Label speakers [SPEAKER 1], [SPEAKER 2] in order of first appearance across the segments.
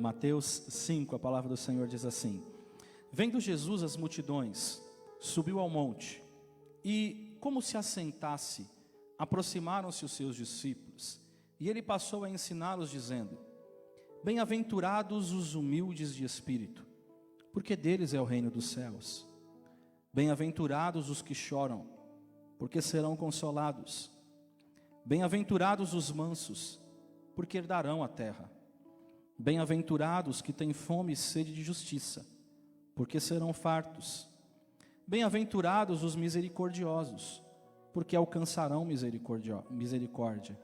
[SPEAKER 1] Mateus 5, a palavra do Senhor diz assim: Vendo Jesus as multidões, subiu ao monte, e como se assentasse, aproximaram-se os seus discípulos, e ele passou a ensiná-los, dizendo: Bem-aventurados os humildes de espírito, porque deles é o reino dos céus. Bem-aventurados os que choram, porque serão consolados. Bem-aventurados os mansos, porque herdarão a terra. Bem-aventurados que têm fome e sede de justiça, porque serão fartos. Bem-aventurados os misericordiosos, porque alcançarão misericórdia.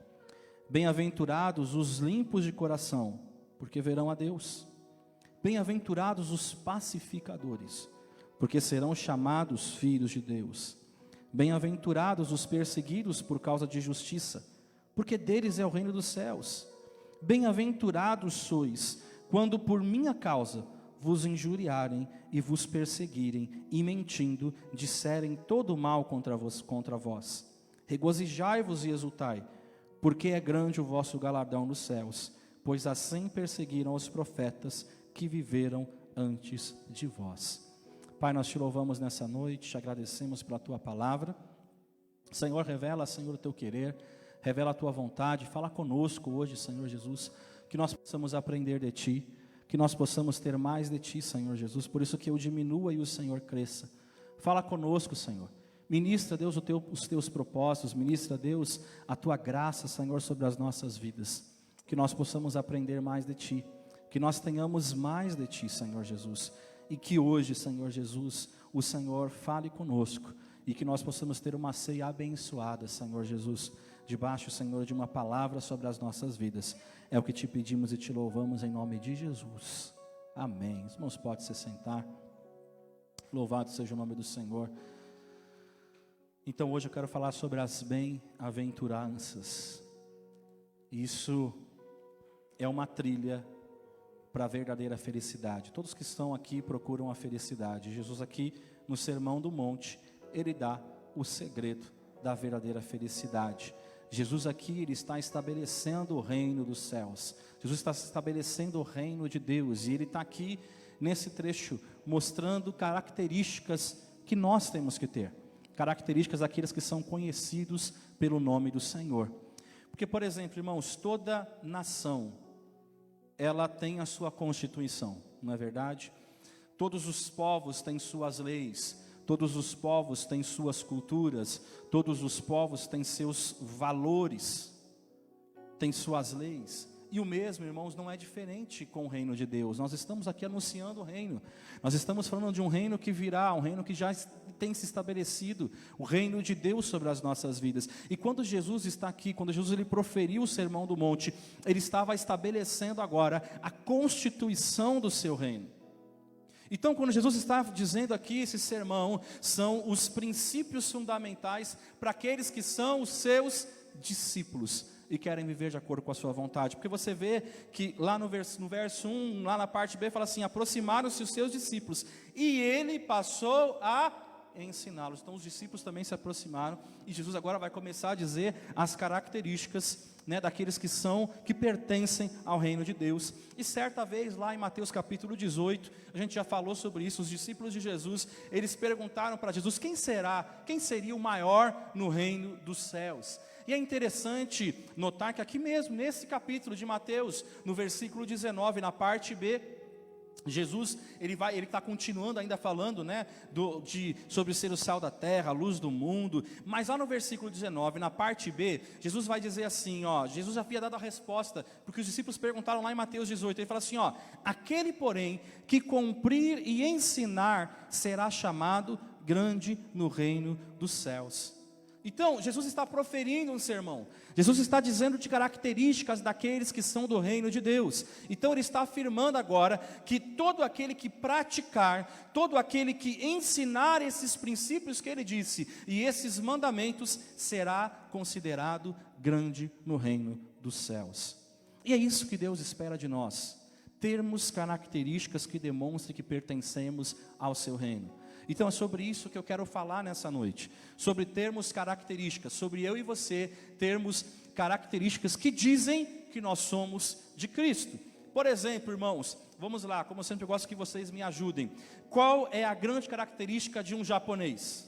[SPEAKER 1] Bem-aventurados os limpos de coração, porque verão a Deus. Bem-aventurados os pacificadores, porque serão chamados filhos de Deus. Bem-aventurados os perseguidos por causa de justiça, porque deles é o reino dos céus. Bem-aventurados sois, quando por minha causa vos injuriarem e vos perseguirem, e mentindo, disserem todo o mal contra vós. Regozijai-vos e exultai, porque é grande o vosso galardão nos céus, pois assim perseguiram os profetas que viveram antes de vós. Pai, nós te louvamos nessa noite, te agradecemos pela tua palavra. Senhor, revela, Senhor, o teu querer, revela a tua vontade, fala conosco hoje, Senhor Jesus, que nós possamos aprender de ti, que nós possamos ter mais de ti, Senhor Jesus, por isso que eu diminua e o Senhor cresça. Fala conosco, Senhor. Ministra, Deus, os teus propósitos, ministra, Deus, a tua graça, Senhor, sobre as nossas vidas, que nós possamos aprender mais de ti, que nós tenhamos mais de ti, Senhor Jesus, e que hoje, Senhor Jesus, o Senhor fale conosco, e que nós possamos ter uma ceia abençoada, Senhor Jesus, debaixo, Senhor, de uma palavra sobre as nossas vidas. É o que te pedimos e te louvamos em nome de Jesus. Amém. Os irmãos podem se sentar. Louvado seja o nome do Senhor. Então hoje eu quero falar sobre as bem-aventuranças. Isso é uma trilha para a verdadeira felicidade. Todos que estão aqui procuram a felicidade. Jesus aqui no Sermão do Monte, ele dá o segredo da verdadeira felicidade. Jesus aqui, ele está estabelecendo o reino dos céus. Jesus está estabelecendo o reino de Deus. E ele está aqui nesse trecho mostrando características que nós temos que ter. Características daqueles que são conhecidos pelo nome do Senhor. Porque, por exemplo, irmãos, toda nação, ela tem a sua constituição, não é verdade? Todos os povos têm suas leis, todos os povos têm suas culturas, todos os povos têm seus valores, têm suas leis. E o mesmo, irmãos, não é diferente com o reino de Deus. Nós estamos aqui anunciando o reino. Nós estamos falando de um reino que virá, um reino que já tem se estabelecido, o reino de Deus sobre as nossas vidas. E quando Jesus está aqui, quando Jesus ele proferiu o Sermão do Monte, ele estava estabelecendo agora a constituição do seu reino. Então, quando Jesus está dizendo aqui, esse sermão, são os princípios fundamentais para aqueles que são os seus discípulos e querem viver de acordo com a sua vontade. Porque você vê que lá no verso 1, lá na parte B, fala assim: aproximaram-se os seus discípulos, e ele passou a ensiná-los. Então os discípulos também se aproximaram, e Jesus agora vai começar a dizer as características, né, daqueles que pertencem ao reino de Deus. E certa vez lá em Mateus capítulo 18, a gente já falou sobre isso, os discípulos de Jesus, eles perguntaram para Jesus: quem seria o maior no reino dos céus? E é interessante notar que aqui mesmo, nesse capítulo de Mateus, no versículo 19, na parte B, Jesus, ele está continuando ainda falando, né, sobre ser o sal da terra, a luz do mundo. Mas lá no versículo 19, na parte B, Jesus vai dizer assim, Jesus já havia dado a resposta, porque os discípulos perguntaram lá em Mateus 18, ele fala assim, aquele porém que cumprir e ensinar será chamado grande no reino dos céus. Então, Jesus está proferindo um sermão. Jesus está dizendo de características daqueles que são do reino de Deus. Então, ele está afirmando agora que todo aquele que praticar, todo aquele que ensinar esses princípios que ele disse, e esses mandamentos, será considerado grande no reino dos céus. E é isso que Deus espera de nós. Termos características que demonstrem que pertencemos ao seu reino. Então é sobre isso que eu quero falar nessa noite, sobre termos características, sobre eu e você termos características que dizem que nós somos de Cristo. Por exemplo, irmãos, vamos lá, como eu sempre gosto que vocês me ajudem. Qual é a grande característica de um japonês?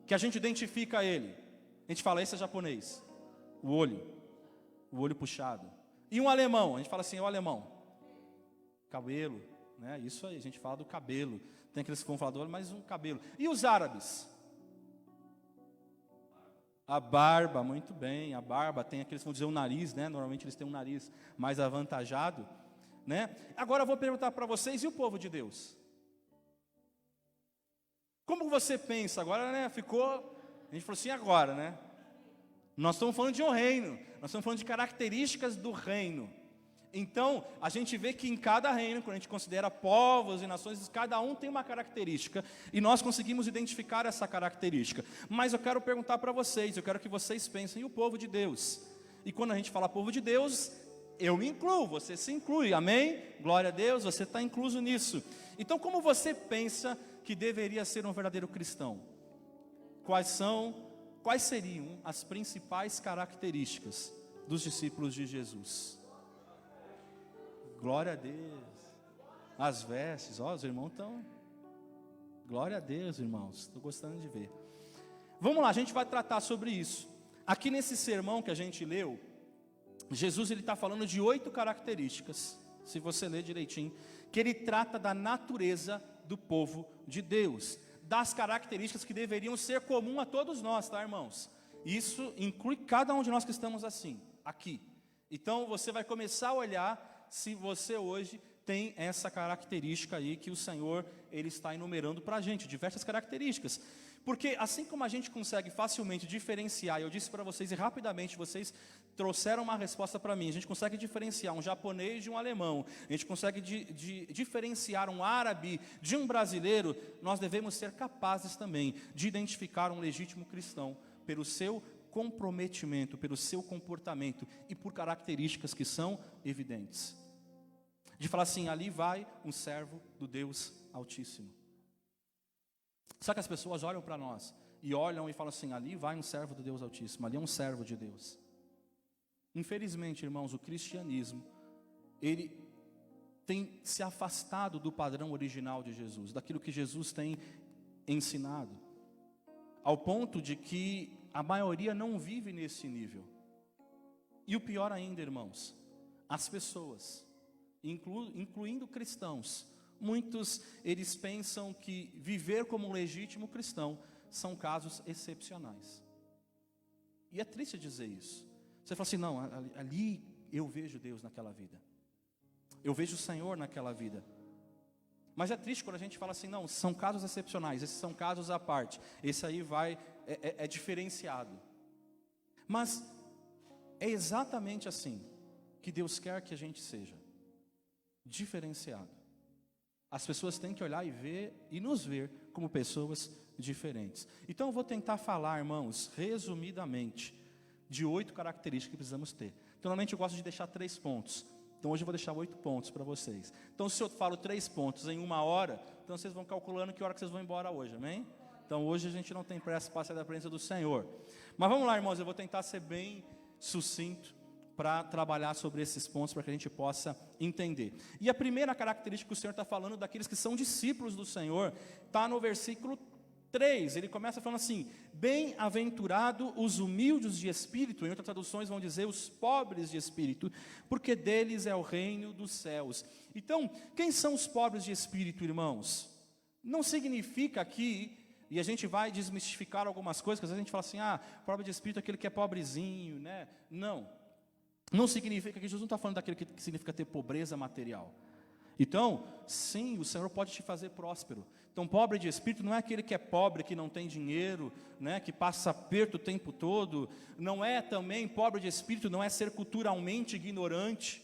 [SPEAKER 1] Que a gente identifica ele. A gente fala, esse é japonês. O olho puxado. E um alemão, a gente fala assim, é o alemão. Cabelo, né? Isso aí, a gente fala do cabelo. Tem aqueles que vão falar do olho, mas um cabelo. E os árabes? A barba, muito bem, a barba, tem aqueles que vão dizer o nariz, né? Normalmente eles têm um nariz mais avantajado, né? Agora eu vou perguntar para vocês, e o povo de Deus? Como você pensa agora, né? A gente falou assim agora, né? Nós estamos falando de um reino, nós estamos falando de características do reino. Então, a gente vê que em cada reino, quando a gente considera povos e nações, cada um tem uma característica, e nós conseguimos identificar essa característica. Mas eu quero perguntar para vocês, eu quero que vocês pensem, e o povo de Deus? E quando a gente fala povo de Deus, eu me incluo, você se inclui, amém? Glória a Deus, você está incluso nisso. Então, como você pensa que deveria ser um verdadeiro cristão? Quais seriam as principais características dos discípulos de Jesus? Glória a Deus. As vestes, ó, os irmãos estão. Glória a Deus, irmãos. Estou gostando de ver. Vamos lá, a gente vai tratar sobre isso. Aqui nesse sermão que a gente leu, Jesus ele está falando de 8 características, se você ler direitinho, que ele trata da natureza do povo de Deus, das características que deveriam ser comum a todos nós, tá, irmãos? Isso inclui cada um de nós que estamos assim, aqui. Então você vai começar a olhar se você hoje tem essa característica aí que o Senhor ele está enumerando para a gente, diversas características. Porque assim como a gente consegue facilmente diferenciar, eu disse para vocês e rapidamente vocês trouxeram uma resposta para mim, a gente consegue diferenciar um japonês de um alemão, a gente consegue diferenciar um árabe de um brasileiro, nós devemos ser capazes também de identificar um legítimo cristão pelo seu comprometimento, pelo seu comportamento e por características que são evidentes. De falar assim, ali vai um servo do Deus Altíssimo. Só que as pessoas olham para nós e olham e falam assim, ali vai um servo do Deus Altíssimo, ali é um servo de Deus. Infelizmente, irmãos, o cristianismo, ele tem se afastado do padrão original de Jesus, daquilo que Jesus tem ensinado, ao ponto de que a maioria não vive nesse nível. E o pior ainda, irmãos, as pessoas, incluindo cristãos, muitos eles pensam que viver como um legítimo cristão são casos excepcionais. E é triste dizer isso. Você fala assim, não, ali eu vejo Deus naquela vida. Eu vejo o Senhor naquela vida. Mas é triste quando a gente fala assim, não, são casos excepcionais, esses são casos à parte. Esse aí é diferenciado. Mas é exatamente assim que Deus quer que a gente seja. Diferenciado. As pessoas têm que olhar e ver e nos ver como pessoas diferentes. Então eu vou tentar falar, irmãos, resumidamente, de 8 características que precisamos ter. Então, normalmente eu gosto de deixar 3 pontos. Então hoje eu vou deixar 8 pontos para vocês. Então se eu falo 3 pontos em 1 hora, então vocês vão calculando que hora que vocês vão embora hoje, amém? Então hoje a gente não tem pressa para sair da presença do Senhor. Mas vamos lá, irmãos, eu vou tentar ser bem sucinto para trabalhar sobre esses pontos, para que a gente possa entender. E a primeira característica que o Senhor está falando daqueles que são discípulos do Senhor, está no versículo 3, ele começa falando assim, bem-aventurado os humildes de espírito, em outras traduções vão dizer os pobres de espírito, porque deles é o reino dos céus. Então, quem são os pobres de espírito, irmãos? Não significa aqui, e a gente vai desmistificar algumas coisas, que às vezes a gente fala assim, pobre de espírito é aquele que é pobrezinho, né? Não significa que Jesus não está falando daquele que significa ter pobreza material. Então, sim, o Senhor pode te fazer próspero. Então, pobre de espírito não é aquele que é pobre, que não tem dinheiro, né, que passa aperto o tempo todo. Não é também, pobre de espírito não é ser culturalmente ignorante.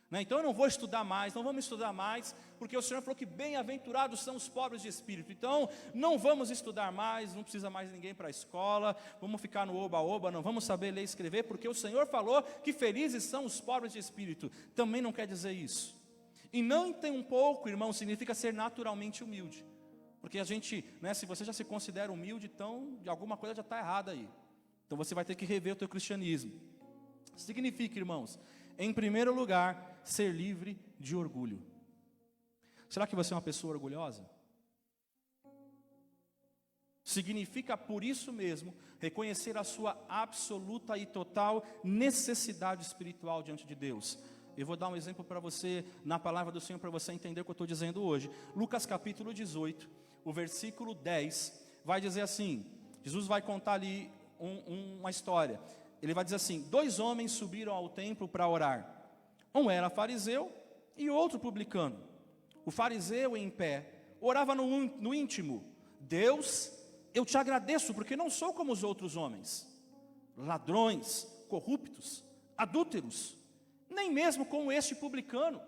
[SPEAKER 1] Né? Então, eu não vou estudar mais, não vamos estudar mais, porque o Senhor falou que bem-aventurados são os pobres de espírito. Então, não vamos estudar mais, não precisa mais ninguém para a escola, vamos ficar no oba-oba, não vamos saber ler e escrever, porque o Senhor falou que felizes são os pobres de espírito. Também não quer dizer isso. E não tem um pouco, irmão, significa ser naturalmente humilde. Porque a gente, né, se você já se considera humilde, então de alguma coisa já está errada aí. Então você vai ter que rever o teu cristianismo. Significa, irmãos, em primeiro lugar, ser livre de orgulho. Será que você é uma pessoa orgulhosa? Significa, por isso mesmo, reconhecer a sua absoluta e total necessidade espiritual diante de Deus. Eu vou dar um exemplo para você, na palavra do Senhor, para você entender o que eu estou dizendo hoje. Lucas capítulo 18, o versículo 10, vai dizer assim, Jesus vai contar ali uma história. Ele vai dizer assim: 2 homens subiram ao templo para orar. Um era fariseu e outro publicano. O fariseu, em pé, orava no íntimo: Deus, eu te agradeço, porque não sou como os outros homens, ladrões, corruptos, adúlteros, nem mesmo como este publicano.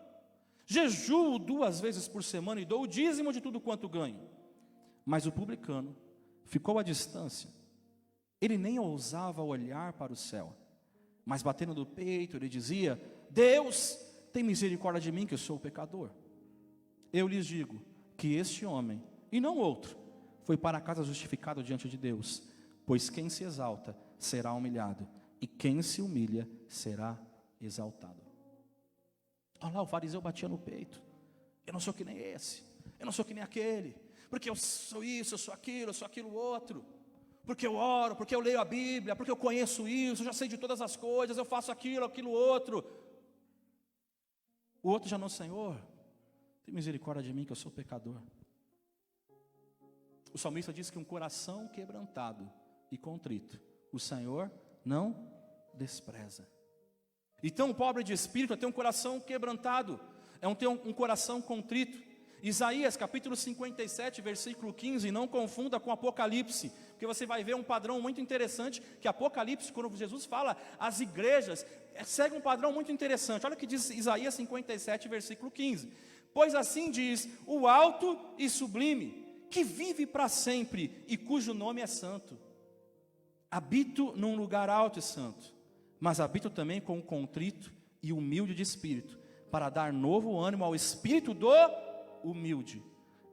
[SPEAKER 1] Jejuo 2 vezes por semana e dou o dízimo de tudo quanto ganho. Mas o publicano ficou à distância. Ele nem ousava olhar para o céu, mas batendo no peito, ele dizia: Deus, tem misericórdia de mim, que eu sou pecador. Eu lhes digo que este homem, e não outro, foi para casa justificado diante de Deus, pois quem se exalta será humilhado, e quem se humilha será exaltado. Olha lá, o fariseu batia no peito: eu não sou que nem esse, eu não sou que nem aquele, porque eu sou isso, eu sou aquilo outro, porque eu oro, porque eu leio a Bíblia, porque eu conheço isso, eu já sei de todas as coisas, eu faço aquilo outro. O outro já não: Senhor, tem misericórdia de mim, que eu sou pecador. O salmista diz que um coração quebrantado e contrito, o Senhor não despreza. Então o pobre de espírito é ter um coração quebrantado, é ter um coração contrito. Isaías capítulo 57, versículo 15, não confunda com Apocalipse, porque você vai ver um padrão muito interessante, que Apocalipse, quando Jesus fala, as igrejas, segue um padrão muito interessante. Olha o que diz Isaías 57, versículo 15. Pois assim diz o alto e sublime, que vive para sempre e cujo nome é santo. Habito num lugar alto e santo, mas habito também com o contrito e humilde de espírito, para dar novo ânimo ao espírito do humilde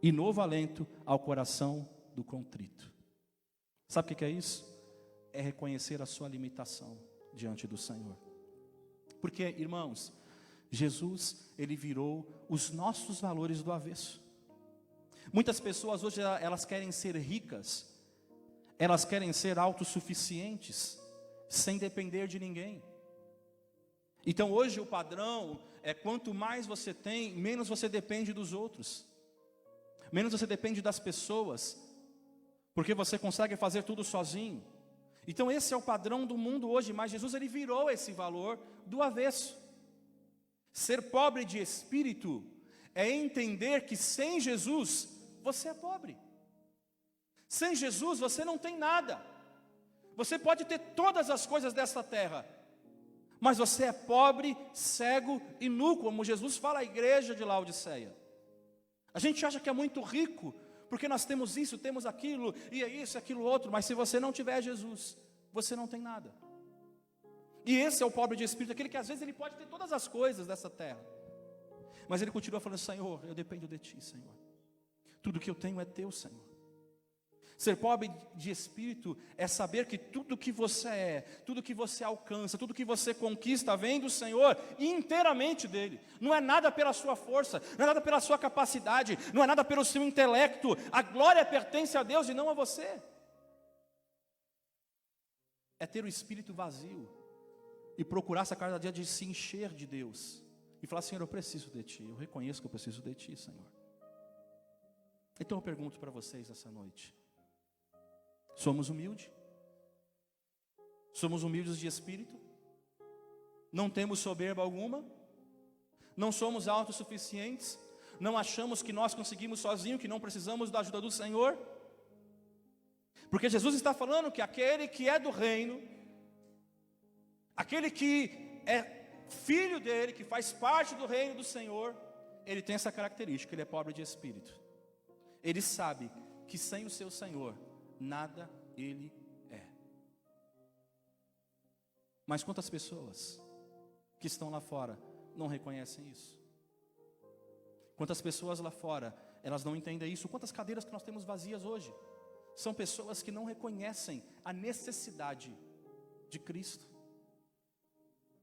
[SPEAKER 1] e novo alento ao coração do contrito. Sabe o que é isso? É reconhecer a sua limitação diante do Senhor. Porque, irmãos, Jesus, ele virou os nossos valores do avesso. Muitas pessoas hoje, elas querem ser ricas, elas querem ser autossuficientes, sem depender de ninguém. Então hoje o padrão é: quanto mais você tem, menos você depende dos outros, menos você depende das pessoas, porque você consegue fazer tudo sozinho. Então esse é o padrão do mundo hoje, mas Jesus, ele virou esse valor do avesso. Ser pobre de espírito é entender que sem Jesus você é pobre. Sem Jesus você não tem nada. Você pode ter todas as coisas desta terra, mas você é pobre, cego e nu, como Jesus fala à igreja de Laodiceia. A gente acha que é muito rico, porque nós temos isso, temos aquilo, e é isso, aquilo outro, mas se você não tiver Jesus, você não tem nada. E esse é o pobre de espírito, aquele que às vezes ele pode ter todas as coisas dessa terra, mas ele continua falando: Senhor, eu dependo de Ti, Senhor. Tudo que eu tenho é Teu, Senhor. Ser pobre de espírito é saber que tudo que você é, tudo que você alcança, tudo que você conquista vem do Senhor e inteiramente dele. Não é nada pela sua força, não é nada pela sua capacidade, não é nada pelo seu intelecto. A glória pertence a Deus e não a você. É ter o espírito vazio e procurar a cada dia de se encher de Deus e falar: Senhor, eu preciso de Ti, eu reconheço que eu preciso de Ti, Senhor. Então eu pergunto para vocês essa noite: somos humildes? Somos humildes de espírito? Não temos soberba alguma? Não somos autossuficientes? Não achamos que nós conseguimos sozinhos, que não precisamos da ajuda do Senhor? Porque Jesus está falando que aquele que é do reino, aquele que é filho dele, que faz parte do reino do Senhor, ele tem essa característica: ele é pobre de espírito. Ele sabe que sem o seu Senhor nada ele é. Mas quantas pessoas que estão lá fora não reconhecem isso? Quantas pessoas lá fora, elas não entendem isso? Quantas cadeiras que nós temos vazias hoje são pessoas que não reconhecem a necessidade de Cristo,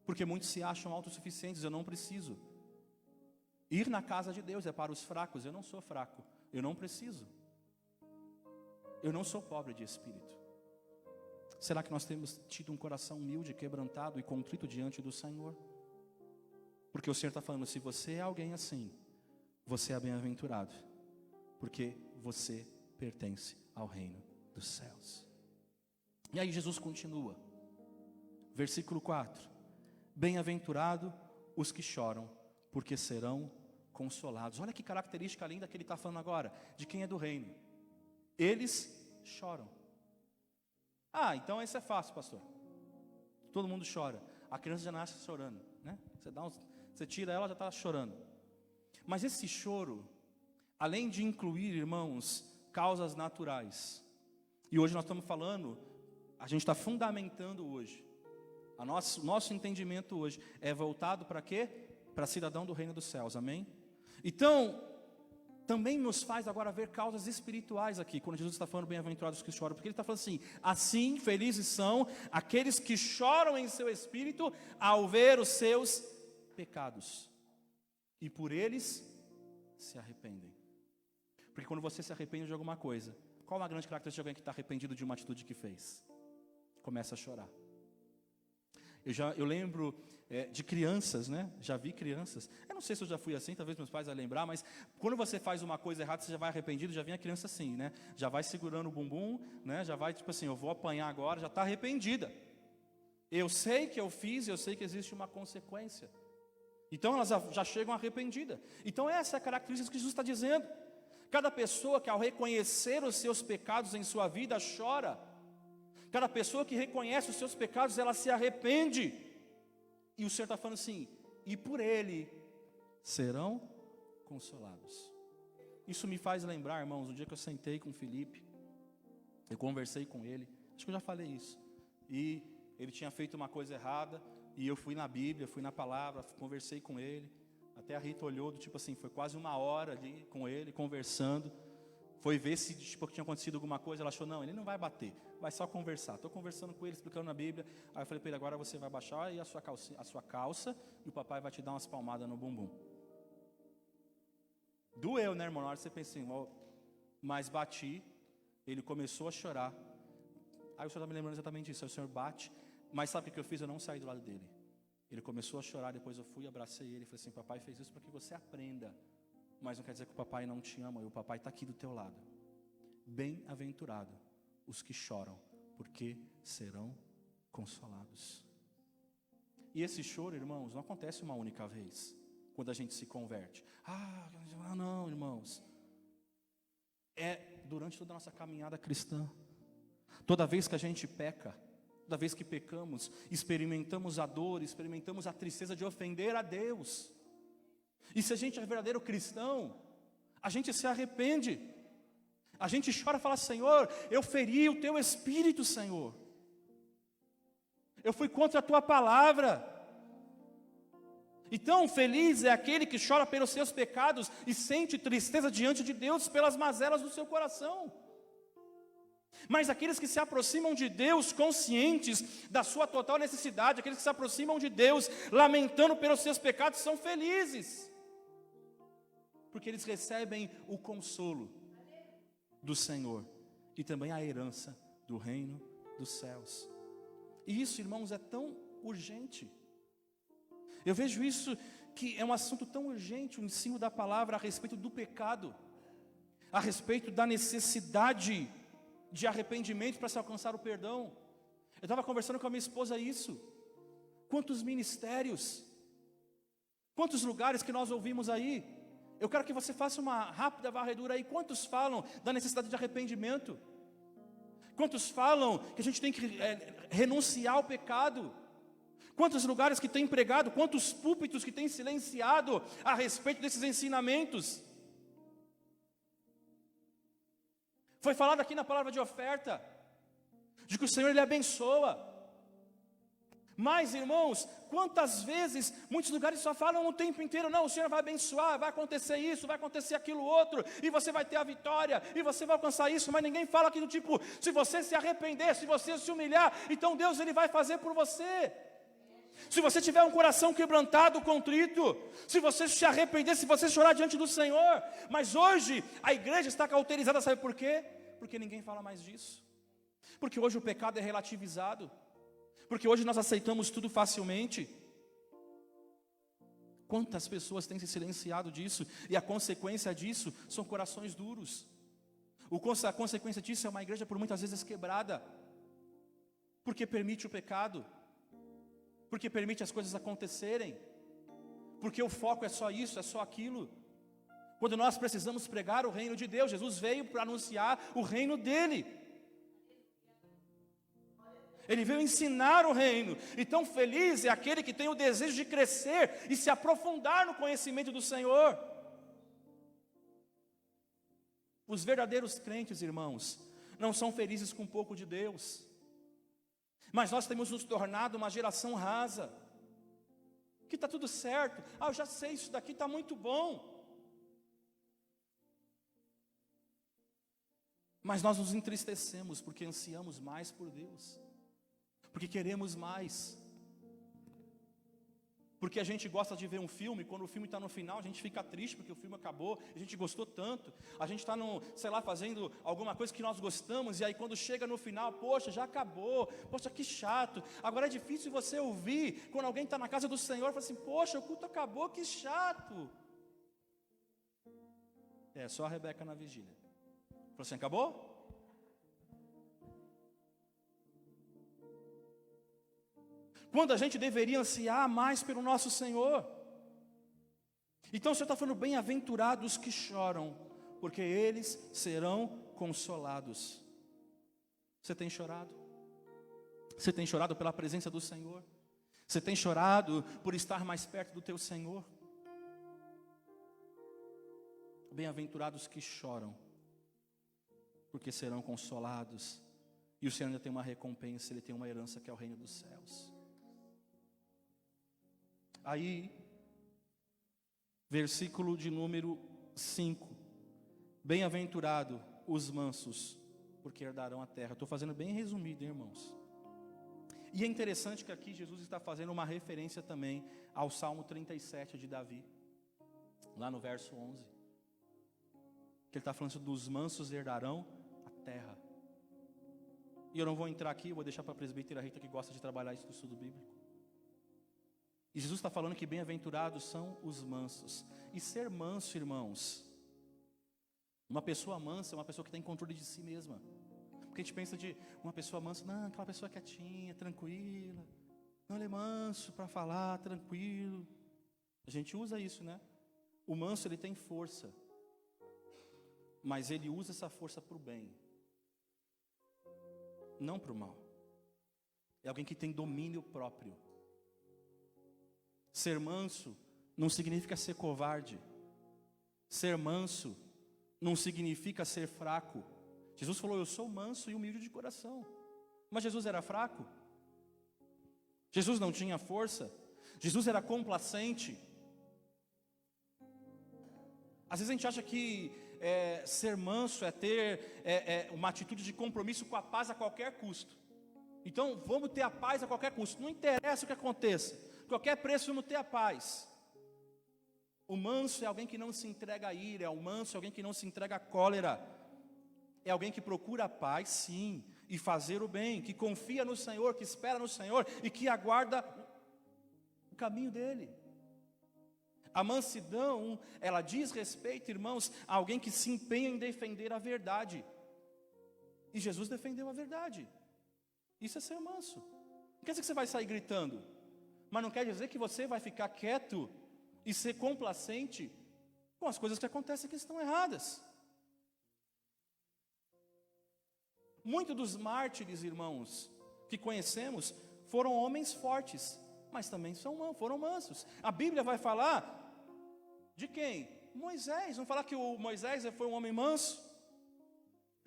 [SPEAKER 1] porque muitos se acham autossuficientes: eu não preciso. Ir na casa de Deus é para os fracos. Eu não sou fraco, eu não preciso. Eu não sou pobre de espírito. Será que nós temos tido um coração humilde, quebrantado e contrito diante do Senhor? Porque o Senhor está falando, se você é alguém assim, você é bem-aventurado, porque você pertence ao reino dos céus. E aí Jesus continua, versículo 4: bem-aventurado os que choram, porque serão consolados. Olha que característica linda que ele está falando agora, de quem é do reino. Eles choram. Ah, então isso é fácil, pastor. Todo mundo chora. A criança já nasce chorando, né? Você tira ela, já está chorando. Mas esse choro, além de incluir, irmãos, causas naturais, e hoje nós estamos falando, a gente está fundamentando hoje, nosso entendimento hoje é voltado para quê? Para cidadão do reino dos céus, amém? Então, também nos faz agora ver causas espirituais aqui, quando Jesus está falando bem-aventurados os que choram, porque ele está falando assim, felizes são aqueles que choram em seu espírito ao ver os seus pecados, e por eles se arrependem. Porque quando você se arrepende de alguma coisa, qual é a grande característica de alguém que está arrependido de uma atitude que fez? Começa a chorar. Eu lembro de crianças, né? Já vi crianças. Eu não sei se eu já fui assim, talvez meus pais vão lembrar, mas quando você faz uma coisa errada, você já vai arrependido, já vem a criança assim, né? Já vai segurando o bumbum, né? Já vai tipo assim, eu vou apanhar agora, já está arrependida. Eu sei que eu fiz, eu sei que existe uma consequência. Então elas já chegam arrependidas. Então essa é a característica que Jesus está dizendo. Cada pessoa que ao reconhecer os seus pecados em sua vida chora. Cada pessoa que reconhece os seus pecados, ela se arrepende. E o Senhor está falando assim, e por ele serão consolados. Isso me faz lembrar, irmãos, um dia que eu sentei com o Felipe, eu conversei com ele, acho que eu já falei isso, e ele tinha feito uma coisa errada, e eu fui na Bíblia, fui na palavra, conversei com ele, até a Rita olhou, do tipo assim, foi quase 1 hora ali com ele, conversando, foi ver se tipo, tinha acontecido alguma coisa, ela achou, não, ele não vai bater, vai só conversar. Estou conversando com ele, explicando na Bíblia, aí eu falei para ele, agora você vai baixar aí a sua calça, e o papai vai te dar umas palmadas no bumbum. Doeu, né, irmão? Na hora você pensa assim, oh, mas bati, ele começou a chorar, aí o senhor está me lembrando exatamente disso, aí o senhor bate, mas sabe o que eu fiz? Eu não saí do lado dele. Ele começou a chorar, depois eu fui, abracei ele, falei assim, papai fez isso para que você aprenda, mas não quer dizer que o papai não te ama, e o papai está aqui do teu lado. Bem-aventurado os que choram, porque serão consolados. E esse choro, irmãos, não acontece uma única vez, quando a gente se converte. Não, irmãos. É durante toda a nossa caminhada cristã. Toda vez que a gente peca, toda vez que pecamos, experimentamos a dor, experimentamos a tristeza de ofender a Deus. E se a gente é verdadeiro cristão, a gente se arrepende. A gente chora e fala, Senhor, eu feri o teu espírito, Senhor. Eu fui contra a tua palavra. Então, feliz é aquele que chora pelos seus pecados e sente tristeza diante de Deus pelas mazelas do seu coração. Mas aqueles que se aproximam de Deus conscientes da sua total necessidade, aqueles que se aproximam de Deus lamentando pelos seus pecados, são felizes. Porque eles recebem o consolo do Senhor e também a herança do reino dos céus. E isso, irmãos, é tão urgente. Eu vejo isso que é um assunto tão urgente, o ensino da palavra a respeito do pecado, a respeito da necessidade de arrependimento para se alcançar o perdão. Eu estava conversando com a minha esposa isso. Quantos ministérios, quantos lugares que nós ouvimos aí. Eu quero que você faça uma rápida varredura aí. Quantos falam da necessidade de arrependimento? Quantos falam que a gente tem que renunciar ao pecado? Quantos lugares que tem pregado, quantos púlpitos que tem silenciado a respeito desses ensinamentos? Foi falado aqui na palavra de oferta, de que o Senhor Ele abençoa. Mas, irmãos, quantas vezes, muitos lugares só falam o tempo inteiro, não, o Senhor vai abençoar, vai acontecer isso, vai acontecer aquilo outro, e você vai ter a vitória, e você vai alcançar isso, mas ninguém fala aqui do tipo, se você se arrepender, se você se humilhar, então Deus Ele vai fazer por você. Se você tiver um coração quebrantado, contrito, se você se arrepender, se você chorar diante do Senhor. Mas hoje a igreja está cauterizada, sabe por quê? Porque ninguém fala mais disso. Porque hoje o pecado é relativizado. Porque hoje nós aceitamos tudo facilmente. Quantas pessoas têm se silenciado disso? E a consequência disso são corações duros. A consequência disso é uma igreja por muitas vezes quebrada. Porque permite o pecado. Porque permite as coisas acontecerem. Porque o foco é só isso, é só aquilo. Quando nós precisamos pregar o reino de Deus, Jesus veio para anunciar o reino dele. Ele veio ensinar o reino. Então feliz é aquele que tem o desejo de crescer e se aprofundar no conhecimento do Senhor. Os verdadeiros crentes, irmãos, não são felizes com pouco de Deus. Mas nós temos nos tornado uma geração rasa, que está tudo certo, eu já sei, isso daqui está muito bom. Mas nós nos entristecemos, porque ansiamos mais por Deus, porque queremos mais, porque a gente gosta de ver um filme, quando o filme está no final, a gente fica triste, porque o filme acabou, a gente gostou tanto, a gente está, fazendo alguma coisa que nós gostamos, e aí quando chega no final, poxa, já acabou, poxa, que chato. Agora é difícil você ouvir, quando alguém está na casa do Senhor, fala assim, poxa, o culto acabou, que chato. Só a Rebeca na vigília. Falou assim, acabou? Quando a gente deveria ansiar mais pelo nosso Senhor. Então o Senhor está falando, bem-aventurados que choram, porque eles serão consolados. Você tem chorado? Você tem chorado pela presença do Senhor? Você tem chorado por estar mais perto do teu Senhor? Bem-aventurados que choram, porque serão consolados. E o Senhor ainda tem uma recompensa, Ele tem uma herança que é o reino dos céus. Aí, versículo de número 5. Bem-aventurado os mansos, porque herdarão a terra. Estou fazendo bem resumido, hein, irmãos? E é interessante que aqui Jesus está fazendo uma referência também ao Salmo 37 de Davi, lá no verso 11. Que ele está falando dos mansos herdarão a terra. E eu não vou entrar aqui, eu vou deixar para a presbítera Rita, que gosta de trabalhar isso no estudo bíblico. E Jesus está falando que bem-aventurados são os mansos. E ser manso, irmãos, uma pessoa mansa é uma pessoa que tem controle de si mesma. Porque a gente pensa de uma pessoa mansa, não, aquela pessoa quietinha, tranquila. Não, ele é manso para falar, tranquilo. A gente usa isso, né? O manso, ele tem força. Mas ele usa essa força para o bem. Não para o mal. É alguém que tem domínio próprio. Ser manso não significa ser covarde. Ser manso não significa ser fraco. Jesus falou, eu sou manso e humilde de coração. Mas Jesus era fraco? Jesus não tinha força? Jesus era complacente? Às vezes a gente acha que ser manso é ter uma atitude de compromisso com a paz a qualquer custo. Então vamos ter a paz a qualquer custo. Não interessa o que aconteça. Qualquer preço vamos ter a paz. O manso é alguém que não se entrega à ira. O manso é alguém que não se entrega à cólera. É alguém que procura a paz, sim, e fazer o bem, que confia no Senhor, que espera no Senhor e que aguarda o caminho dele. A mansidão, ela diz respeito, irmãos, a alguém que se empenha em defender a verdade. E Jesus defendeu a verdade. Isso é ser manso. Não quer dizer que você vai sair gritando, mas não quer dizer que você vai ficar quieto e ser complacente com as coisas que acontecem que estão erradas. Muitos dos mártires, irmãos, que conhecemos, foram homens fortes, mas também foram mansos. A Bíblia vai falar de quem? Moisés. Vamos falar que o Moisés foi um homem manso?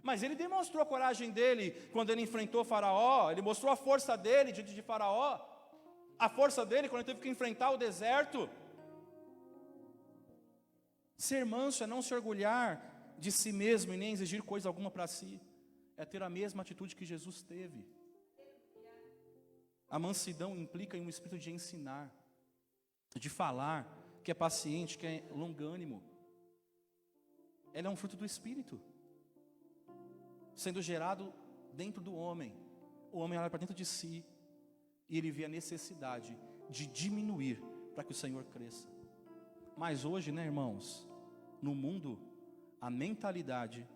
[SPEAKER 1] Mas ele demonstrou a coragem dele quando ele enfrentou Faraó. Ele mostrou a força dele diante de Faraó. A força dele quando ele teve que enfrentar o deserto. Ser manso é não se orgulhar de si mesmo e nem exigir coisa alguma para si. É ter a mesma atitude que Jesus teve. A mansidão implica em um espírito de ensinar, de falar, que é paciente, que é longânimo. Ela é um fruto do Espírito, sendo gerado dentro do homem. O homem olha para dentro de si e ele vê a necessidade de diminuir para que o Senhor cresça. Mas hoje, né, irmãos, no mundo, a mentalidade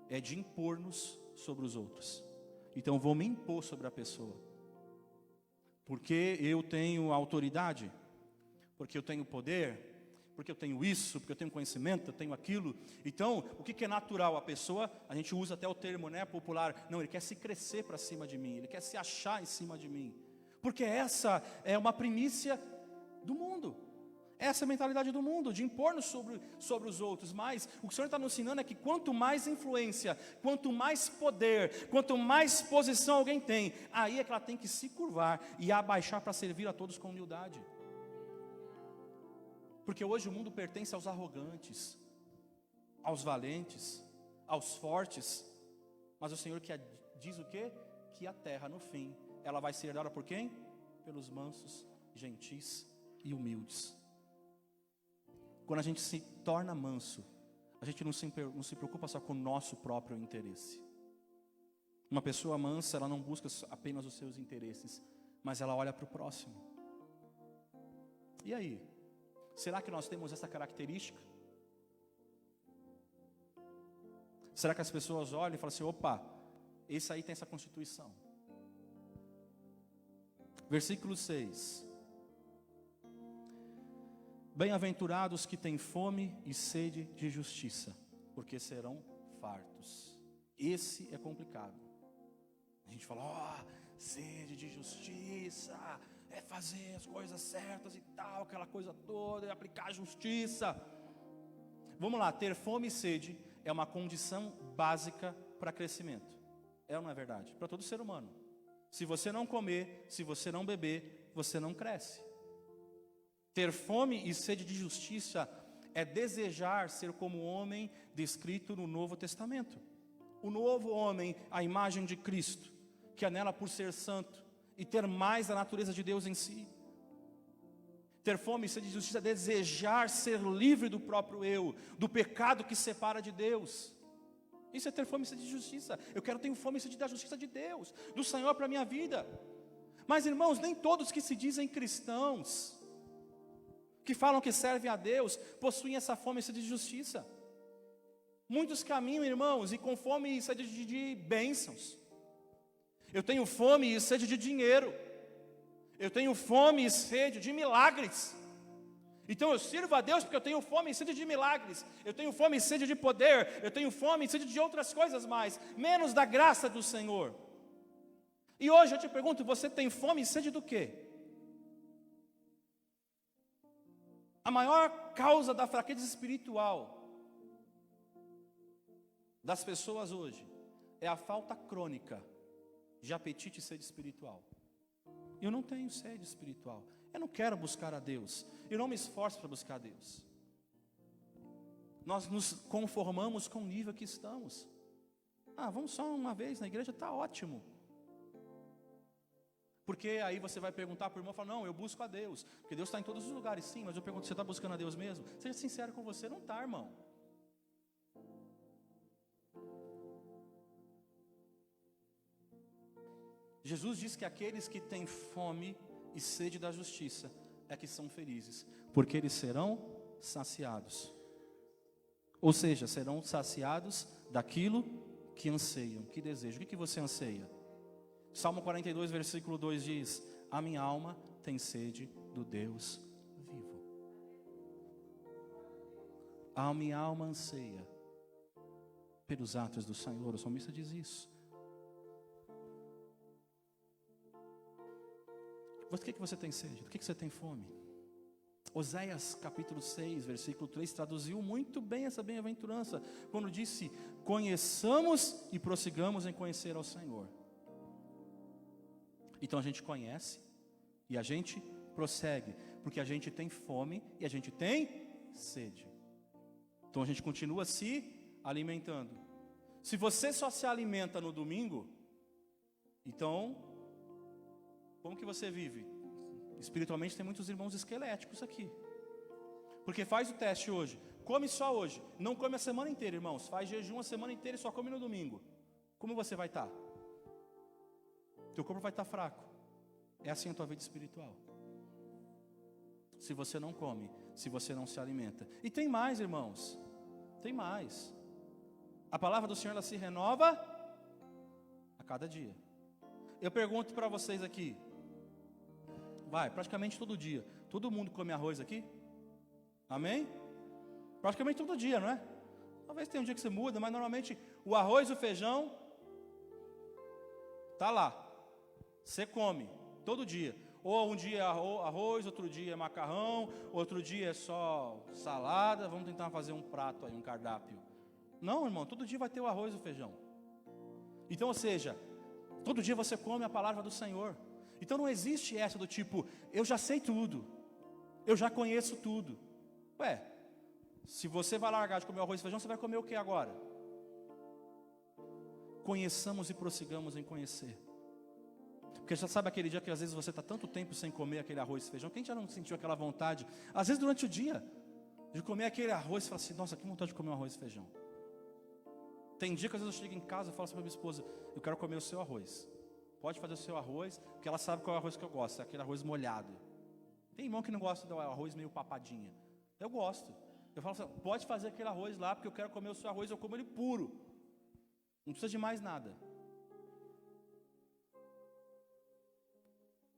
[SPEAKER 1] é de impor-nos sobre os outros. Então eu vou me impor sobre a pessoa, porque eu tenho autoridade, porque eu tenho poder, porque eu tenho isso, porque eu tenho conhecimento, eu tenho aquilo. Então, o que é natural? A pessoa, a gente usa até o termo, né, popular, não, ele quer se crescer para cima de mim, ele quer se achar em cima de mim, porque essa é uma primícia do mundo. Essa é a mentalidade do mundo, de impor-nos sobre os outros. Mas o que o Senhor está nos ensinando é que quanto mais influência, quanto mais poder, quanto mais posição alguém tem, aí é que ela tem que se curvar e abaixar para servir a todos com humildade. Porque hoje o mundo pertence aos arrogantes, aos valentes, aos fortes. Mas o Senhor diz o quê? Que a terra no fim, ela vai ser herdada por quem? Pelos mansos, gentis e humildes. Quando a gente se torna manso, a gente não se preocupa só com o nosso próprio interesse. Uma pessoa mansa, ela não busca apenas os seus interesses, mas ela olha para o próximo. E aí? Será que nós temos essa característica? Será que as pessoas olham e falam assim, opa, esse aí tem essa constituição? Versículo 6. Bem-aventurados que têm fome e sede de justiça, porque serão fartos. Esse é complicado. A gente fala, sede de justiça, é fazer as coisas certas e tal, aquela coisa toda, é aplicar a justiça. Vamos lá, ter fome e sede é uma condição básica para crescimento. É ou não é verdade? Para todo ser humano. Se você não comer, se você não beber, você não cresce. Ter fome e sede de justiça é desejar ser como o homem descrito no Novo Testamento. O novo homem, a imagem de Cristo, que anela por ser santo e ter mais a natureza de Deus em si. Ter fome e sede de justiça é desejar ser livre do próprio eu, do pecado que separa de Deus. Isso é ter fome e sede de justiça. Eu tenho fome e sede da justiça de Deus, do Senhor para a minha vida. Mas irmãos, nem todos que se dizem cristãos, que falam que servem a Deus, possuem essa fome e sede de justiça. Muitos caminham, irmãos, e com fome e sede de bênçãos. Eu tenho fome e sede de dinheiro. Eu tenho fome e sede de milagres. Então eu sirvo a Deus porque eu tenho fome e sede de milagres. Eu tenho fome e sede de poder. Eu tenho fome e sede de outras coisas mais, menos da graça do Senhor. E hoje eu te pergunto, você tem fome e sede do quê? A maior causa da fraqueza espiritual das pessoas hoje é a falta crônica de apetite e sede espiritual. Eu não tenho sede espiritual. Eu não quero buscar a Deus. Eu não me esforço para buscar a Deus. Nós nos conformamos com o nível que estamos. Vamos só uma vez na igreja, está ótimo. Porque aí você vai perguntar para o irmão e falar, não, eu busco a Deus. Porque Deus está em todos os lugares, sim, mas eu pergunto, você está buscando a Deus mesmo? Seja sincero com você, não está, irmão. Jesus diz que aqueles que têm fome e sede da justiça é que são felizes, porque eles serão saciados. Ou seja, serão saciados daquilo que anseiam, que desejam. O que você anseia? Salmo 42, versículo 2 diz, a minha alma tem sede do Deus vivo. A minha alma anseia pelos atos do Senhor. O salmista diz isso. O que você tem sede? Do que você tem fome? Oséias capítulo 6, versículo 3 traduziu muito bem essa bem-aventurança, quando disse, conheçamos e prossigamos em conhecer ao Senhor. Então a gente conhece e a gente prossegue, porque a gente tem fome e a gente tem sede. Então a gente continua se alimentando. Se você só se alimenta no domingo, então Como que você vive? Espiritualmente tem muitos irmãos esqueléticos aqui. Porque faz o teste hoje, come só hoje, não come a semana inteira, irmãos. Faz jejum a semana inteira e só come no domingo. Como você vai estar? Teu corpo vai estar fraco. É assim a tua vida espiritual. Se você não come, se você não se alimenta. E tem mais, irmãos. Tem mais. A palavra do Senhor, ela se renova a cada dia. Eu pergunto para vocês aqui. Praticamente todo dia. Todo mundo come arroz aqui? Amém? Praticamente todo dia, não é? Talvez tenha um dia que você muda, mas normalmente o arroz e o feijão tá lá. Você come todo dia. Ou um dia é arroz, outro dia é macarrão, outro dia é só salada. Vamos tentar fazer um prato aí, um cardápio. Não, irmão, todo dia vai ter o arroz e o feijão. Então, ou seja, todo dia você come a palavra do Senhor. Então não existe essa do tipo, eu já sei tudo, eu já conheço tudo. Se você vai largar de comer arroz e feijão, você vai comer o que agora? Conheçamos e prossigamos em conhecer. Porque já sabe aquele dia que às vezes você está tanto tempo sem comer aquele arroz e feijão, quem já não sentiu aquela vontade, às vezes durante o dia, de comer aquele arroz e falar assim, nossa, que vontade de comer um arroz e feijão. Tem dia que às vezes eu chego em casa e falo assim para minha esposa, eu quero comer o seu arroz. Pode fazer o seu arroz, porque ela sabe qual é o arroz que eu gosto, é aquele arroz molhado. Tem irmão que não gosta do arroz meio papadinha. Eu gosto. Eu falo assim, pode fazer aquele arroz lá, porque eu quero comer o seu arroz, eu como ele puro. Não precisa de mais nada.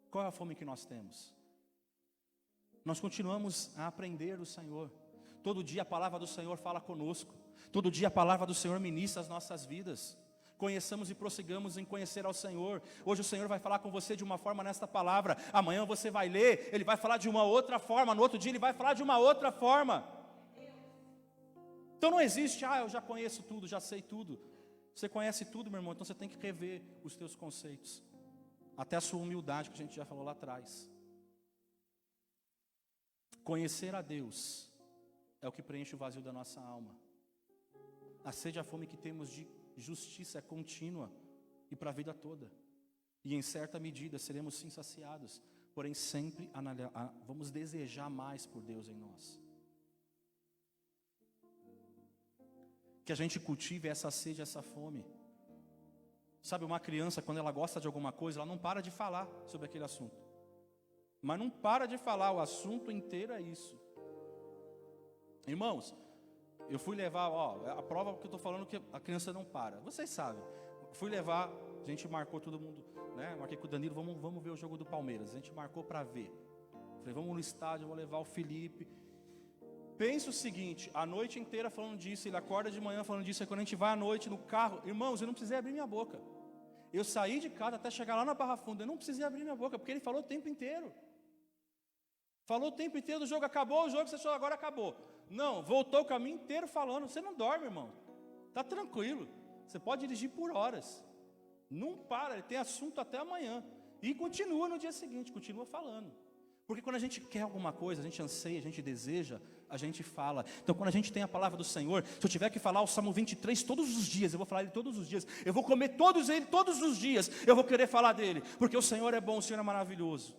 [SPEAKER 1] Qual é a fome que nós temos? Nós continuamos a aprender do Senhor. Todo dia a palavra do Senhor fala conosco. Todo dia a palavra do Senhor ministra as nossas vidas. Conheçamos e prossigamos em conhecer ao Senhor. Hoje o Senhor vai falar com você de uma forma nesta palavra. Amanhã você vai ler, Ele vai falar de uma outra forma. No outro dia Ele vai falar de uma outra forma. Então não existe, eu já conheço tudo, já sei tudo. Você conhece tudo, meu irmão, então você tem que rever os teus conceitos. Até a sua humildade, que a gente já falou lá atrás. Conhecer a Deus é o que preenche o vazio da nossa alma. A sede e a fome que temos de justiça é contínua e para a vida toda. E em certa medida seremos sim saciados, porém sempre vamos desejar mais por Deus em nós. Que a gente cultive essa sede, essa fome. Sabe, uma criança, quando ela gosta de alguma coisa, ela não para de falar sobre aquele assunto. Mas não para de falar, o assunto inteiro é isso. Irmãos, eu fui levar, a prova que eu estou falando que a criança não para. Vocês sabem. Fui levar, a gente marcou todo mundo, né? Marquei com o Danilo, vamos ver o jogo do Palmeiras. A gente marcou para ver. Falei, vamos no estádio, eu vou levar o Felipe. Pensa o seguinte, a noite inteira falando disso, ele acorda de manhã falando disso, aí quando a gente vai à noite no carro, irmãos, eu não precisei abrir minha boca. Eu saí de casa até chegar lá na Barra Funda, eu não precisei abrir minha boca, porque ele falou o tempo inteiro. Falou o tempo inteiro do jogo, acabou o jogo, você achou agora acabou. Não, voltou o caminho inteiro falando, você não dorme, irmão. Está tranquilo, você pode dirigir por horas. Não para, ele tem assunto até amanhã. E continua no dia seguinte, continua falando. Porque quando a gente quer alguma coisa, a gente anseia, a gente deseja, a gente fala. Então quando a gente tem a palavra do Senhor, se eu tiver que falar o Salmo 23 todos os dias, eu vou falar ele todos os dias. Eu vou comer ele todos os dias, eu vou querer falar dele. Porque o Senhor é bom, o Senhor é maravilhoso.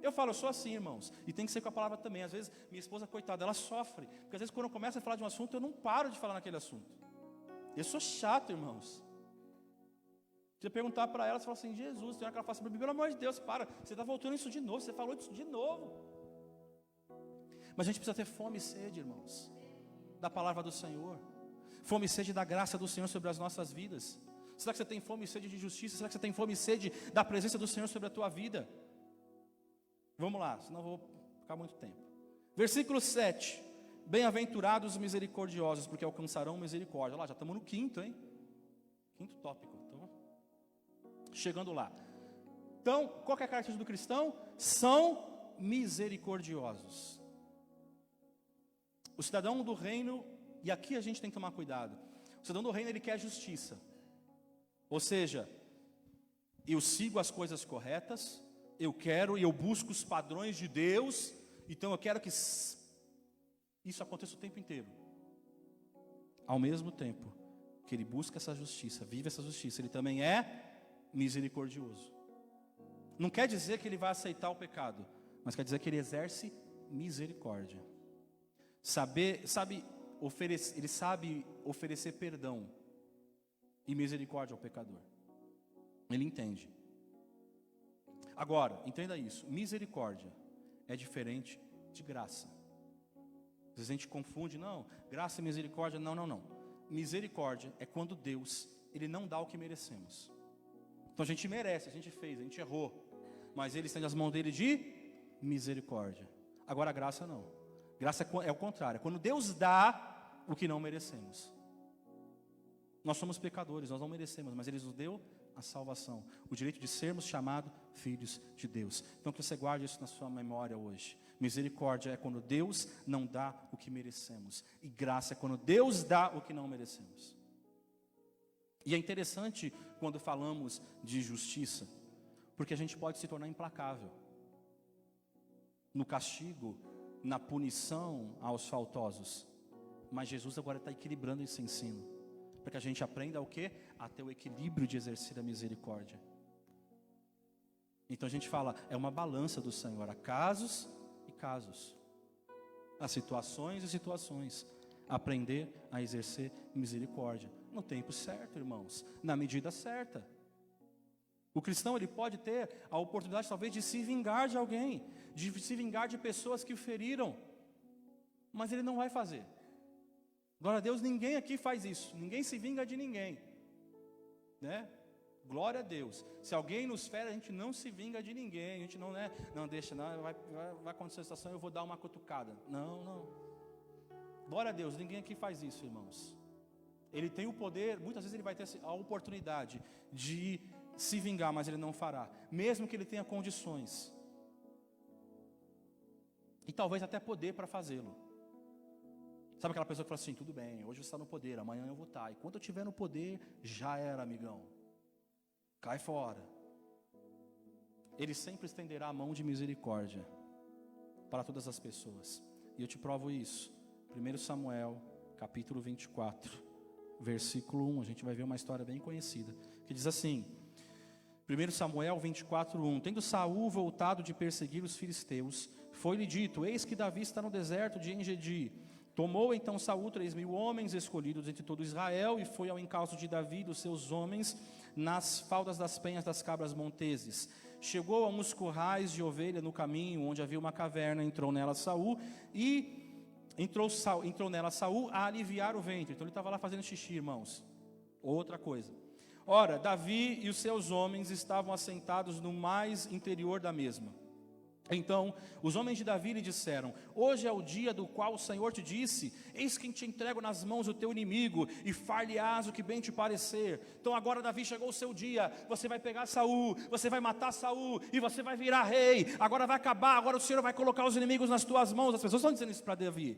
[SPEAKER 1] Eu falo, eu sou assim, irmãos. E tem que ser com a palavra também. Às vezes, minha esposa, coitada, ela sofre. Porque às vezes quando eu começo a falar de um assunto, eu não paro de falar naquele assunto. Eu sou chato, irmãos. Você perguntar para ela, você fala assim, Jesus, tem hora que ela fala assim, pelo amor de Deus, para, você está voltando isso de novo, você falou isso de novo. Mas a gente precisa ter fome e sede, irmãos, da palavra do Senhor. Fome e sede da graça do Senhor sobre as nossas vidas. Será que você tem fome e sede de justiça? Será que você tem fome e sede da presença do Senhor sobre a tua vida? Vamos lá, senão eu vou ficar muito tempo. Versículo 7. Bem-aventurados os misericordiosos, porque alcançarão misericórdia. Olha lá, já estamos no quinto, hein? Quinto tópico. Chegando lá. Então, qual que é a característica do cristão? São misericordiosos. O cidadão do reino, e aqui a gente tem que tomar cuidado. O cidadão do reino, ele quer justiça. Ou seja, eu sigo as coisas corretas, eu quero e eu busco os padrões de Deus, então eu quero que isso aconteça o tempo inteiro. Ao mesmo tempo que ele busca essa justiça, vive essa justiça, ele também é misericordioso. Não quer dizer que ele vai aceitar o pecado, mas quer dizer que ele exerce misericórdia. Ele sabe oferecer perdão e misericórdia ao pecador. Ele entende. Agora, entenda isso, misericórdia é diferente de graça. Às vezes a gente confunde, não, graça e misericórdia, não. Misericórdia é quando Deus, Ele não dá o que merecemos. Então a gente merece, a gente fez, a gente errou, mas Ele estende as mãos dele de misericórdia. Agora a graça não. Graça é o contrário, é quando Deus dá o que não merecemos. Nós somos pecadores, nós não merecemos, mas Ele nos deu a salvação, o direito de sermos chamados filhos de Deus. Então que você guarde isso na sua memória hoje. Misericórdia é quando Deus não dá o que merecemos, e graça é quando Deus dá o que não merecemos. E é interessante quando falamos de justiça, porque a gente pode se tornar implacável no castigo, na punição aos faltosos, mas Jesus agora está equilibrando esse ensino, para que a gente aprenda o quê? A ter o equilíbrio de exercer a misericórdia. Então a gente fala, é uma balança do Senhor, há casos e casos, há situações e situações, aprender a exercer misericórdia, no tempo certo, irmãos, na medida certa. O cristão, ele pode ter a oportunidade talvez de se vingar de alguém, de se vingar de pessoas que o feriram, mas ele não vai fazer. Glória a Deus, ninguém aqui faz isso, ninguém se vinga de ninguém, né? Glória a Deus. Se alguém nos fere, a gente não se vinga de ninguém, a gente não, né? Não deixa, não, vai acontecer a situação, eu vou dar uma cutucada. Não. Glória a Deus, ninguém aqui faz isso, irmãos. Ele tem o poder, muitas vezes ele vai ter a oportunidade de se vingar, mas ele não fará, mesmo que ele tenha condições, e talvez até poder para fazê-lo. Sabe aquela pessoa que fala assim, tudo bem, hoje você está no poder, amanhã eu vou estar, e quando eu estiver no poder, já era, amigão, cai fora. Ele sempre estenderá a mão de misericórdia para todas as pessoas, e eu te provo isso. 1 Samuel, capítulo 24, versículo 1, a gente vai ver uma história bem conhecida, que diz assim, 1 Samuel 24, 1, tendo Saul voltado de perseguir os filisteus, foi-lhe dito, eis que Davi está no deserto de En-Gedi. Tomou então Saul 3.000 homens escolhidos entre todo Israel, e foi ao encalço de Davi e dos seus homens, nas faldas das penhas das cabras monteses. Chegou a uns currais de ovelha no caminho, onde havia uma caverna, entrou nela Saul a aliviar o ventre. Então ele estava lá fazendo xixi, irmãos. Outra coisa. Ora, Davi e os seus homens estavam assentados no mais interior da mesma. Então os homens de Davi lhe disseram, hoje é o dia do qual o Senhor te disse, eis que te entrego nas mãos o teu inimigo, e far-lhe-ás o que bem te parecer. Então agora Davi, chegou o seu dia, você vai pegar Saul, você vai matar Saul, e você vai virar rei, agora vai acabar, agora o Senhor vai colocar os inimigos nas tuas mãos. As pessoas estão dizendo isso para Davi.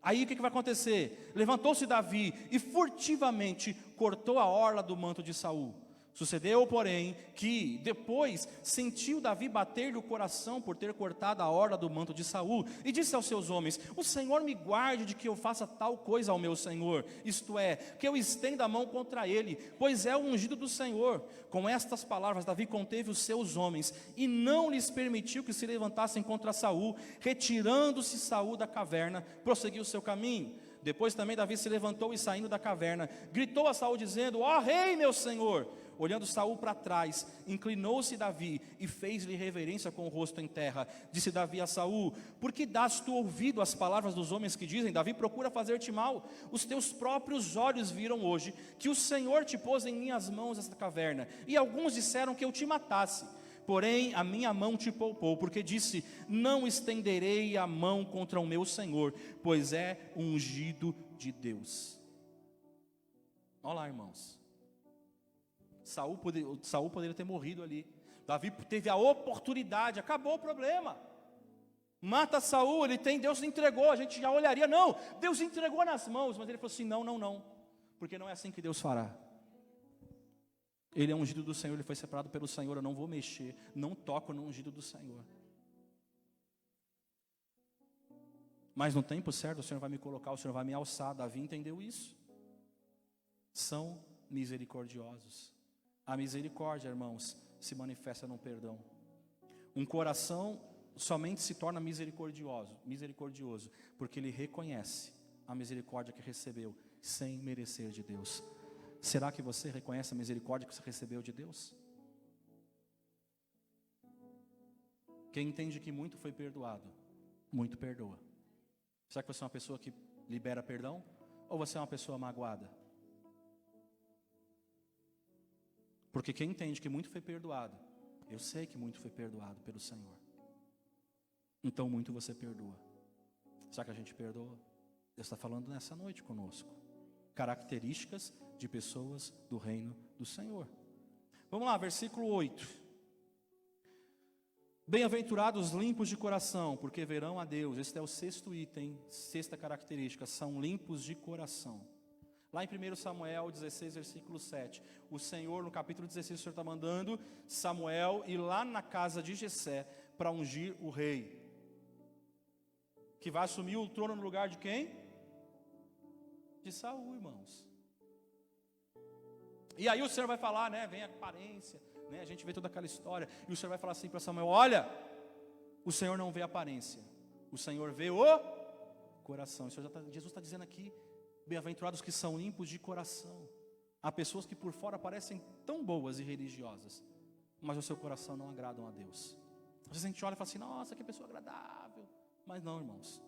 [SPEAKER 1] Aí o que vai acontecer? Levantou-se Davi e furtivamente cortou a orla do manto de Saul. Sucedeu, porém, que depois sentiu Davi bater-lhe o coração por ter cortado a orla do manto de Saul, e disse aos seus homens, o Senhor me guarde de que eu faça tal coisa ao meu Senhor, isto é, que eu estenda a mão contra ele, pois é o ungido do Senhor. Com estas palavras Davi conteve os seus homens, e não lhes permitiu que se levantassem contra Saul. Retirando-se Saul da caverna, prosseguiu o seu caminho. Depois também Davi se levantou e, saindo da caverna, gritou a Saul dizendo, ó rei meu senhor. Olhando Saul para trás, inclinou-se Davi e fez-lhe reverência com o rosto em terra. Disse Davi a Saul, por que dás tu ouvido às palavras dos homens que dizem, Davi procura fazer-te mal? Os teus próprios olhos viram hoje que o Senhor te pôs em minhas mãos esta caverna, e alguns disseram que eu te matasse. Porém a minha mão te poupou, porque disse, não estenderei a mão contra o meu Senhor, pois é ungido de Deus. Olha lá, irmãos. Saul poderia ter morrido ali. Davi teve a oportunidade, acabou o problema. Mata Saul, Deus entregou, a gente já olharia, não, Deus entregou nas mãos, mas ele falou assim, não, porque não é assim que Deus fará. Ele é ungido do Senhor, ele foi separado pelo Senhor, eu não vou mexer, não toco no ungido do Senhor. Mas no tempo certo o Senhor vai me colocar, o Senhor vai me alçar. Davi entendeu isso. São misericordiosos. A misericórdia, irmãos, se manifesta no perdão. Um coração somente se torna misericordioso, porque ele reconhece a misericórdia que recebeu, sem merecer de Deus. Será que você reconhece a misericórdia que você recebeu de Deus? Quem entende que muito foi perdoado, muito perdoa. Será que você é uma pessoa que libera perdão? Ou você é uma pessoa magoada? Porque quem entende que muito foi perdoado, eu sei que muito foi perdoado pelo Senhor. Então muito você perdoa. Será que a gente perdoa? Deus está falando nessa noite conosco. Características de pessoas do reino do Senhor. Vamos lá, versículo 8. Bem-aventurados limpos de coração, porque verão a Deus. Este é o sexto item, sexta característica, são limpos de coração. Lá em 1 Samuel 16, versículo 7, o Senhor, no capítulo 16, o Senhor está mandando Samuel ir lá na casa de Jessé para ungir o rei, que vai assumir o trono no lugar de quem? De Saul, irmãos. E aí o Senhor vai falar, né, vem a aparência, né, a gente vê toda aquela história, e o Senhor vai falar assim para Samuel: olha, o Senhor não vê a aparência, o Senhor vê o coração. Jesus está dizendo aqui, bem-aventurados que são limpos de coração. Há pessoas que por fora parecem tão boas e religiosas, mas o seu coração não agradam a Deus. Às vezes a gente olha e fala assim: nossa, que pessoa agradável. Mas não, irmãos,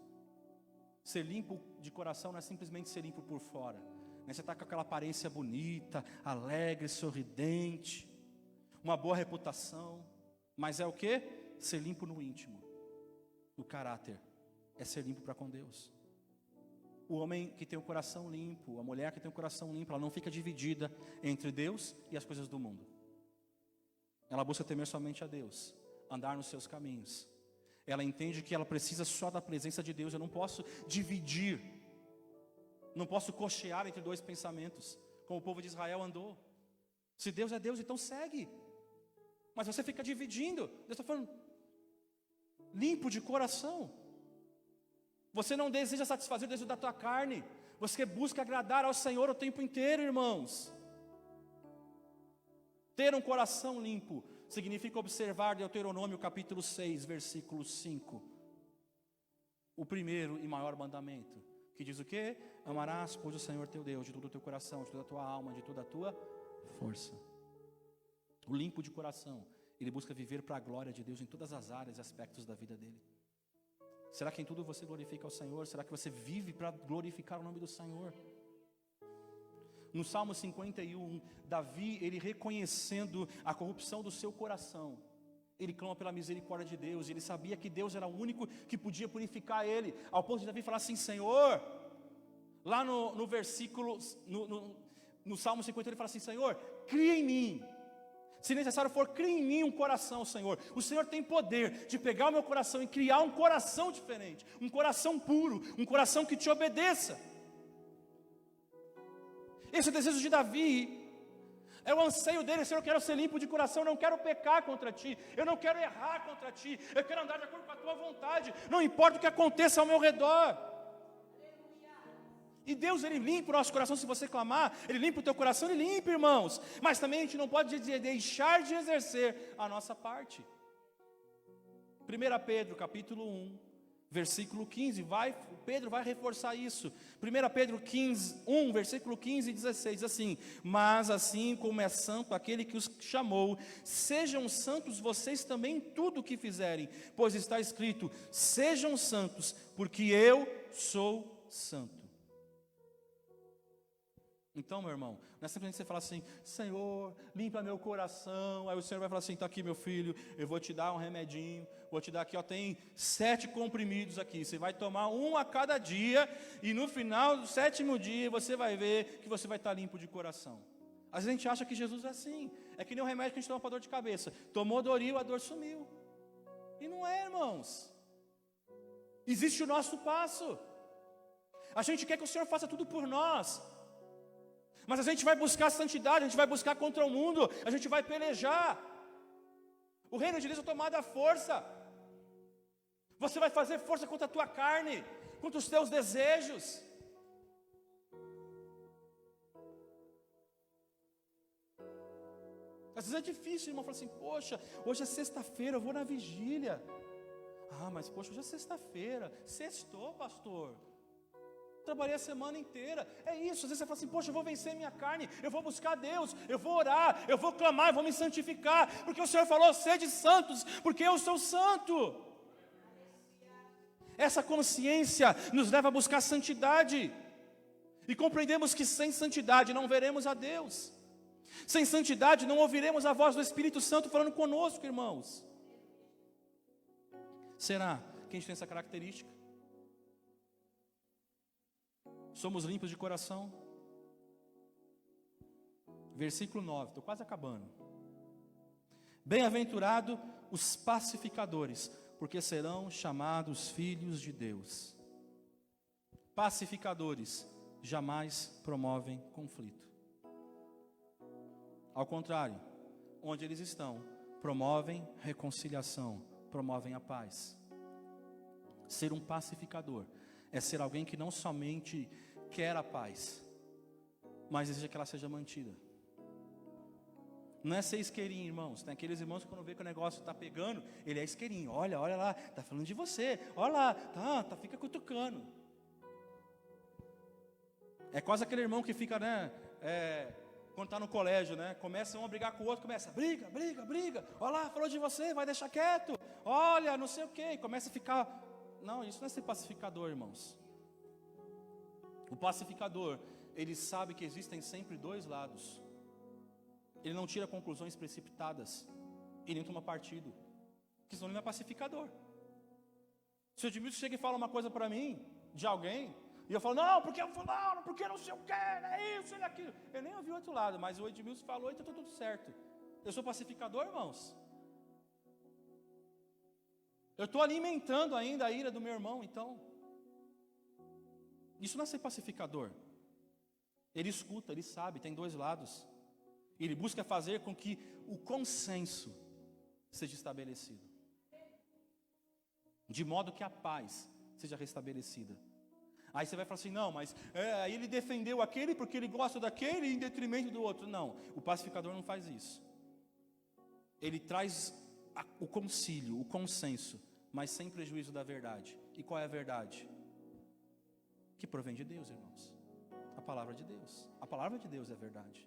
[SPEAKER 1] ser limpo de coração não é simplesmente ser limpo por fora, né? Você está com aquela aparência bonita, alegre, sorridente, uma boa reputação, mas é o que? Ser limpo no íntimo. O caráter é ser limpo para com Deus. O homem que tem o coração limpo, a mulher que tem o coração limpo, ela não fica dividida entre Deus e as coisas do mundo. Ela busca temer somente a Deus, andar nos seus caminhos. Ela entende que ela precisa só da presença de Deus. Eu não posso dividir, não posso cochear entre dois pensamentos, como o povo de Israel andou. Se Deus é Deus, então segue. Mas você fica dividindo. Deus está falando, limpo de coração. Você não deseja satisfazer o desejo da tua carne. Você busca agradar ao Senhor o tempo inteiro, irmãos. Ter um coração limpo significa observar Deuteronômio capítulo 6, versículo 5. O primeiro e maior mandamento, que diz o quê? Amarás, pois, o Senhor teu Deus de todo o teu coração, de toda a tua alma, de toda a tua força. O limpo de coração, ele busca viver para a glória de Deus em todas as áreas e aspectos da vida dele. Será que em tudo você glorifica ao Senhor? Será que você vive para glorificar o nome do Senhor? No Salmo 51, Davi, ele reconhecendo a corrupção do seu coração, ele clama pela misericórdia de Deus. Ele sabia que Deus era o único que podia purificar ele, ao ponto de Davi falar assim: Senhor, lá no versículo, no Salmo 51, ele fala assim: Senhor, cria em mim, se necessário for, cria em mim um coração, Senhor. O Senhor tem poder de pegar o meu coração e criar um coração diferente, um coração puro, um coração que te obedeça. Esse é o desejo de Davi, é o anseio dele: Senhor, eu quero ser limpo de coração, eu não quero pecar contra Ti, eu não quero errar contra Ti, eu quero andar de acordo com a Tua vontade, não importa o que aconteça ao meu redor. E Deus, Ele limpa o nosso coração. Se você clamar, Ele limpa o teu coração, Ele limpa, irmãos. Mas também a gente não pode deixar de exercer a nossa parte. 1 Pedro capítulo 1, versículo 15, Pedro vai reforçar isso. 1 Pedro 1, versículo 15 e 16, assim: mas assim como é santo aquele que os chamou, sejam santos vocês também em tudo o que fizerem, pois está escrito: sejam santos, porque eu sou santo. Então, meu irmão, não é simplesmente você falar assim: Senhor, limpa meu coração. Aí o Senhor vai falar assim: está aqui, meu filho, eu vou te dar um remedinho, vou te dar aqui, ó, tem 7 comprimidos aqui, você vai tomar um a cada dia, e no final do 7º dia, você vai ver que você vai estar limpo de coração. Às vezes a gente acha que Jesus é assim, é que nem um remédio que a gente toma para dor de cabeça, tomou Doril, a dor sumiu. E não é, irmãos. Existe o nosso passo. A gente quer que o Senhor faça tudo por nós, mas a gente vai buscar santidade, a gente vai buscar contra o mundo, a gente vai pelejar. O reino de Deus é tomado à força. Você vai fazer força contra a tua carne, contra os teus desejos. Às vezes é difícil, irmão, falar assim, poxa, hoje é sexta-feira, eu vou na vigília. Ah, mas poxa, hoje é sexta-feira, sextou, pastor. Trabalhei a semana inteira. É isso, às vezes você fala assim, poxa, eu vou vencer minha carne, eu vou buscar Deus, eu vou orar, eu vou clamar, eu vou me santificar, porque o Senhor falou, sede santos, porque eu sou santo. Essa consciência nos leva a buscar santidade. E compreendemos que sem santidade não veremos a Deus. Sem santidade não ouviremos a voz do Espírito Santo falando conosco, irmãos. Será que a gente tem essa característica? Somos limpos de coração? Versículo 9, estou quase acabando. Bem-aventurado os pacificadores, porque serão chamados filhos de Deus. Pacificadores jamais promovem conflito. Ao contrário, onde eles estão, promovem reconciliação, promovem a paz. Ser um pacificador é ser alguém que não somente quer a paz, mas deseja que ela seja mantida. Não é ser isqueirinho, irmãos. Tem aqueles irmãos que quando vê que o negócio está pegando, ele é isqueirinho. Olha lá, está falando de você. Olha lá, fica cutucando. É quase aquele irmão que fica, né, quando está no colégio, né, começa um a brigar com o outro, começa, briga. Olha lá, falou de você, vai deixar quieto. Olha, não sei o quê, e começa a ficar... Não, isso não é ser pacificador, irmãos. O pacificador, ele sabe que existem sempre dois lados. Ele não tira conclusões precipitadas. Ele não toma partido. Porque senão ele não é pacificador. Se o Edmilson chega e fala uma coisa para mim, de alguém, e eu falo, não, porque eu falo, porque não sei o que, é isso, é aquilo. Eu nem ouvi o outro lado, mas o Edmilson falou e está tudo certo. Eu sou pacificador, irmãos? Eu estou alimentando ainda a ira do meu irmão, então. Isso não é ser pacificador. Ele escuta, ele sabe, tem dois lados. Ele busca fazer com que o consenso seja estabelecido, de modo que a paz seja restabelecida. Aí você vai falar assim, não, mas aí ele defendeu aquele porque ele gosta daquele em detrimento do outro. Não, o pacificador não faz isso. Ele traz o concílio, o consenso, mas sem prejuízo da verdade. E qual é a verdade? Que provém de Deus, irmãos. A palavra de Deus. A palavra de Deus é a verdade.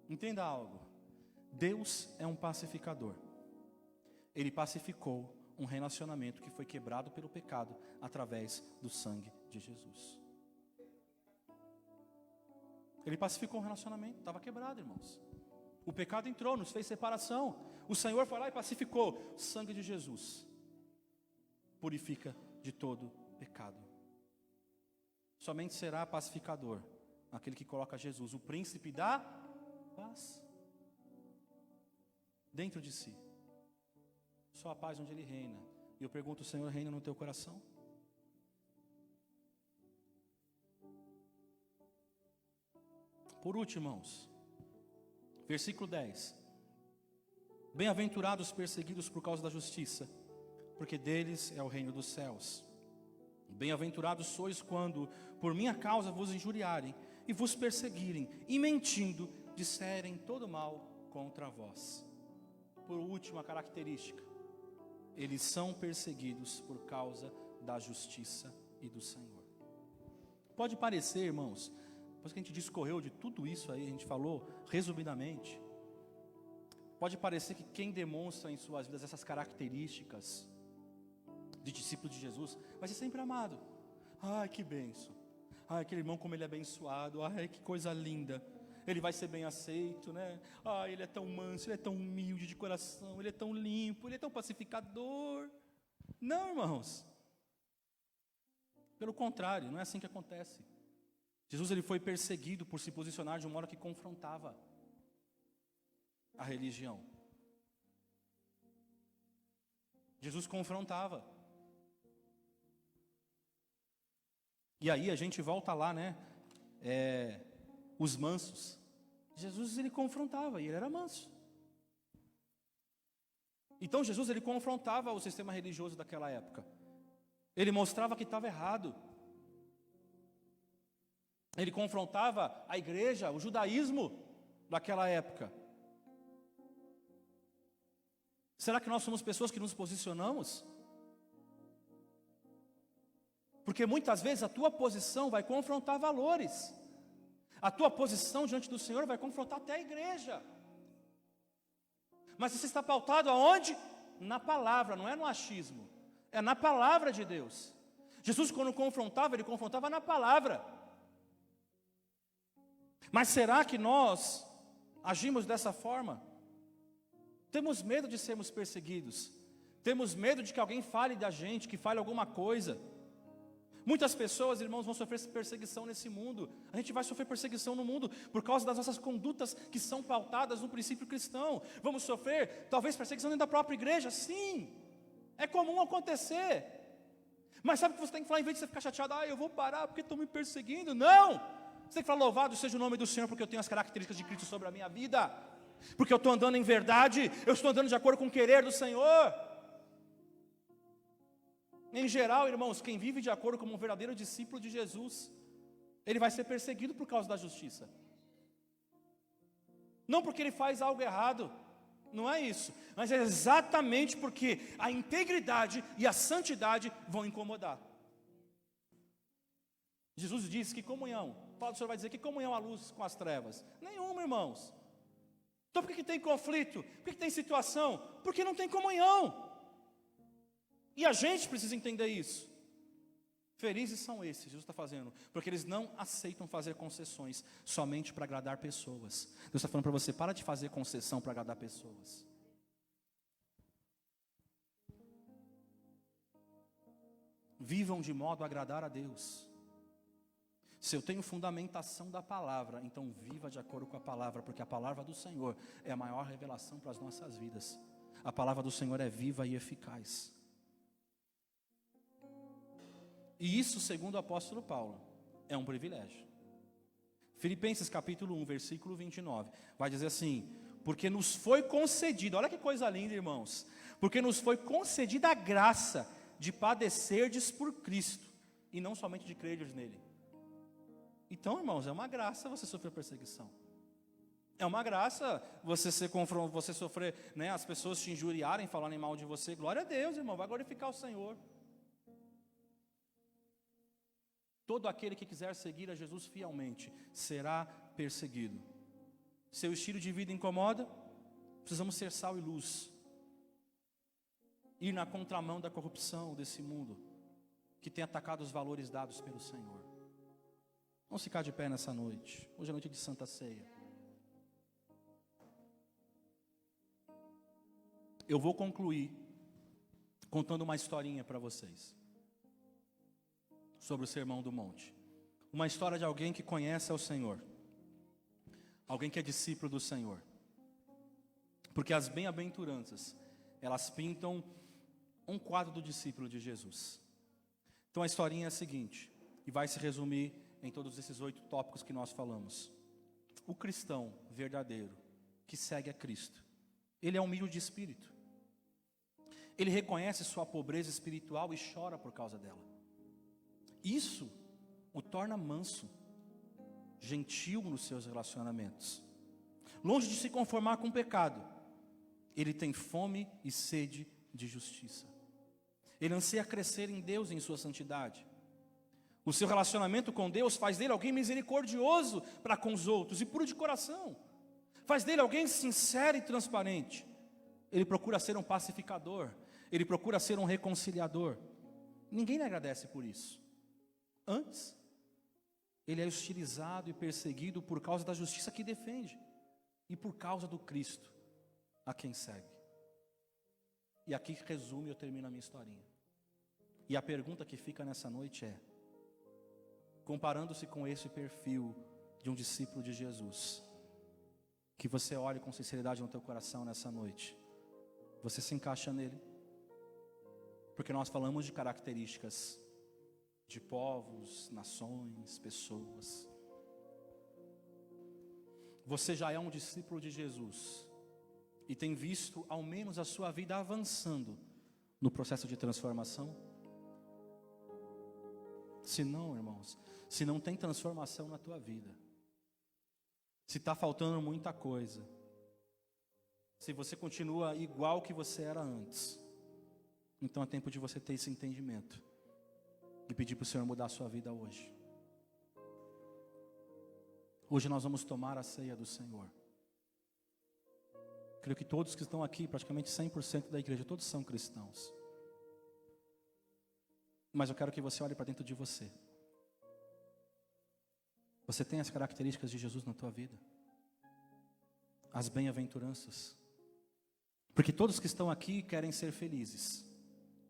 [SPEAKER 1] Entenda algo. Deus é um pacificador. Ele pacificou um relacionamento que foi quebrado pelo pecado através do sangue de Jesus. Ele pacificou um relacionamento, estava quebrado, irmãos. O pecado entrou, nos fez separação. O Senhor foi lá e pacificou. O sangue de Jesus purifica de todo pecado. Somente será pacificador aquele que coloca Jesus, o príncipe da paz, dentro de si. Só a paz onde Ele reina. E eu pergunto, o Senhor reina no teu coração? Por último, irmãos, versículo 10. Bem-aventurados os perseguidos por causa da justiça, porque deles é o reino dos céus. Bem-aventurados sois quando por minha causa vos injuriarem e vos perseguirem, e mentindo disserem todo mal contra vós. Por última característica, eles são perseguidos por causa da justiça e do Senhor. Pode parecer, irmãos, depois que a gente discorreu de tudo isso aí, a gente falou resumidamente, pode parecer que quem demonstra em suas vidas essas características de discípulo de Jesus vai ser sempre amado. Ai, que bênção. Ai, aquele irmão como ele é abençoado. Ai, que coisa linda. Ele vai ser bem aceito, né? Ai, ele é tão manso, ele é tão humilde de coração, ele é tão limpo, ele é tão pacificador. Não, irmãos. Pelo contrário, não é assim que acontece. Jesus, ele foi perseguido por se posicionar de um modo que confrontava a religião. Jesus confrontava. E aí a gente volta lá, né? Os mansos. Jesus, ele confrontava, e ele era manso. Então Jesus, ele confrontava o sistema religioso daquela época. Ele mostrava que estava errado. Ele confrontava a igreja, o judaísmo. daquela época? Será que nós somos pessoas que nos posicionamos? Porque muitas vezes a tua posição vai confrontar valores. A tua posição diante do Senhor vai confrontar até a igreja. Mas você está pautado aonde? Na palavra, não é no achismo. É na palavra de Deus. Jesus, quando confrontava, ele confrontava na palavra. Mas será que nós agimos dessa forma? Temos medo de sermos perseguidos. Temos medo de que alguém fale da gente, que fale alguma coisa. Muitas pessoas, irmãos, vão sofrer perseguição nesse mundo. A gente vai sofrer perseguição no mundo por causa das nossas condutas que são pautadas no princípio cristão. Vamos sofrer, talvez, perseguição dentro da própria igreja. Sim, é comum acontecer. Mas sabe o que você tem que falar? Em vez de você ficar chateado, eu vou parar porque estão me perseguindo. Não! Você tem que falar, louvado seja o nome do Senhor, porque eu tenho as características de Cristo sobre a minha vida. Porque eu estou andando em verdade, eu estou andando de acordo com o querer do Senhor. Em geral, irmãos, quem vive de acordo como um verdadeiro discípulo de Jesus, ele vai ser perseguido por causa da justiça. Não porque ele faz algo errado, não é isso, mas é exatamente porque a integridade e a santidade vão incomodar. Jesus disse que comunhão, Paulo do Senhor vai dizer que comunhão a luz com as trevas? Nenhuma, irmãos. Então por que tem conflito? Por que tem situação? Porque não tem comunhão. E a gente precisa entender isso. Felizes são esses, Jesus está fazendo, porque eles não aceitam fazer concessões somente para agradar pessoas. Deus está falando para você, para de fazer concessão para agradar pessoas. Vivam de modo a agradar a Deus. Se eu tenho fundamentação da palavra, então viva de acordo com a palavra, porque a palavra do Senhor é a maior revelação para as nossas vidas. A palavra do Senhor é viva e eficaz. E isso, segundo o apóstolo Paulo, é um privilégio. Filipenses capítulo 1, versículo 29, vai dizer assim: porque nos foi concedido, olha que coisa linda, irmãos, porque nos foi concedida a graça de padecerdes por Cristo, e não somente de crerdes nele. Então, irmãos, é uma graça você sofrer perseguição. É uma graça você sofrer, as pessoas te injuriarem, falarem mal de você. Glória a Deus, irmão, vai glorificar o Senhor. Todo aquele que quiser seguir a Jesus fielmente será perseguido. Seu estilo de vida incomoda? Precisamos ser sal e luz. Ir na contramão da corrupção desse mundo, que tem atacado os valores dados pelo Senhor. Vamos ficar de pé nessa noite. Hoje é noite de Santa Ceia. Eu vou concluir contando uma historinha para vocês sobre o Sermão do Monte. Uma história de alguém que conhece ao Senhor, alguém que é discípulo do Senhor. Porque as bem-aventuranças, elas pintam um quadro do discípulo de Jesus. Então a historinha é a seguinte, e vai se resumir em todos esses 8 tópicos que nós falamos. O cristão verdadeiro, que segue a Cristo, ele é humilde de espírito. Ele reconhece sua pobreza espiritual e chora por causa dela. Isso o torna manso, gentil nos seus relacionamentos. Longe de se conformar com o pecado, ele tem fome e sede de justiça. Ele anseia crescer em Deus e em sua santidade. O seu relacionamento com Deus faz dele alguém misericordioso para com os outros e puro de coração. Faz dele alguém sincero e transparente. Ele procura ser um pacificador. Ele procura ser um reconciliador. Ninguém lhe agradece por isso. Antes, ele é hostilizado e perseguido por causa da justiça que defende e por causa do Cristo a quem segue. E aqui resume, eu termino a minha historinha. E a pergunta que fica nessa noite é: comparando-se com esse perfil de um discípulo de Jesus, que você olhe com sinceridade no teu coração nessa noite, você se encaixa nele? Porque nós falamos de características de povos, nações, pessoas. Você já é um discípulo de Jesus e tem visto ao menos a sua vida avançando no processo de transformação? Se não, irmãos, se não tem transformação na tua vida, se está faltando muita coisa, se você continua igual que você era antes, então é tempo de você ter esse entendimento e pedir para o Senhor mudar a sua vida hoje. Hoje nós vamos tomar a ceia do Senhor. Creio que todos que estão aqui, praticamente 100% da igreja, todos são cristãos. Mas eu quero que você olhe para dentro de você. Você tem as características de Jesus na tua vida? As bem-aventuranças? Porque todos que estão aqui querem ser felizes.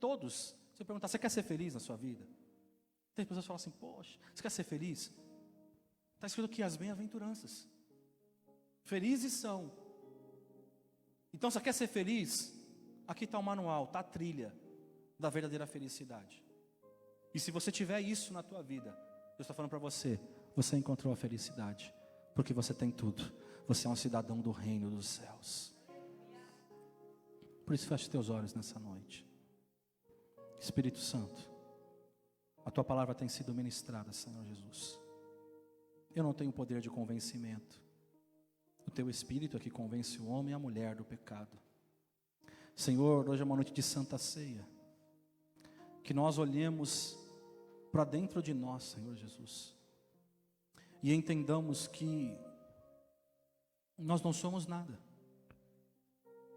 [SPEAKER 1] Todos. Se eu perguntar, você quer ser feliz na sua vida? Tem pessoas que falam assim, poxa, você quer ser feliz? Está escrito aqui, as bem-aventuranças. Felizes são. Então, você quer ser feliz? Aqui está o manual, está a trilha da verdadeira felicidade. E se você tiver isso na tua vida, Deus está falando para você, você encontrou a felicidade. Porque você tem tudo. Você é um cidadão do reino dos céus. Por isso, feche teus olhos nessa noite. Espírito Santo, a tua palavra tem sido ministrada, Senhor Jesus. Eu não tenho poder de convencimento. O teu Espírito é que convence o homem e a mulher do pecado. Senhor, hoje é uma noite de santa ceia. Que nós olhemos para dentro de nós, Senhor Jesus. E entendamos que nós não somos nada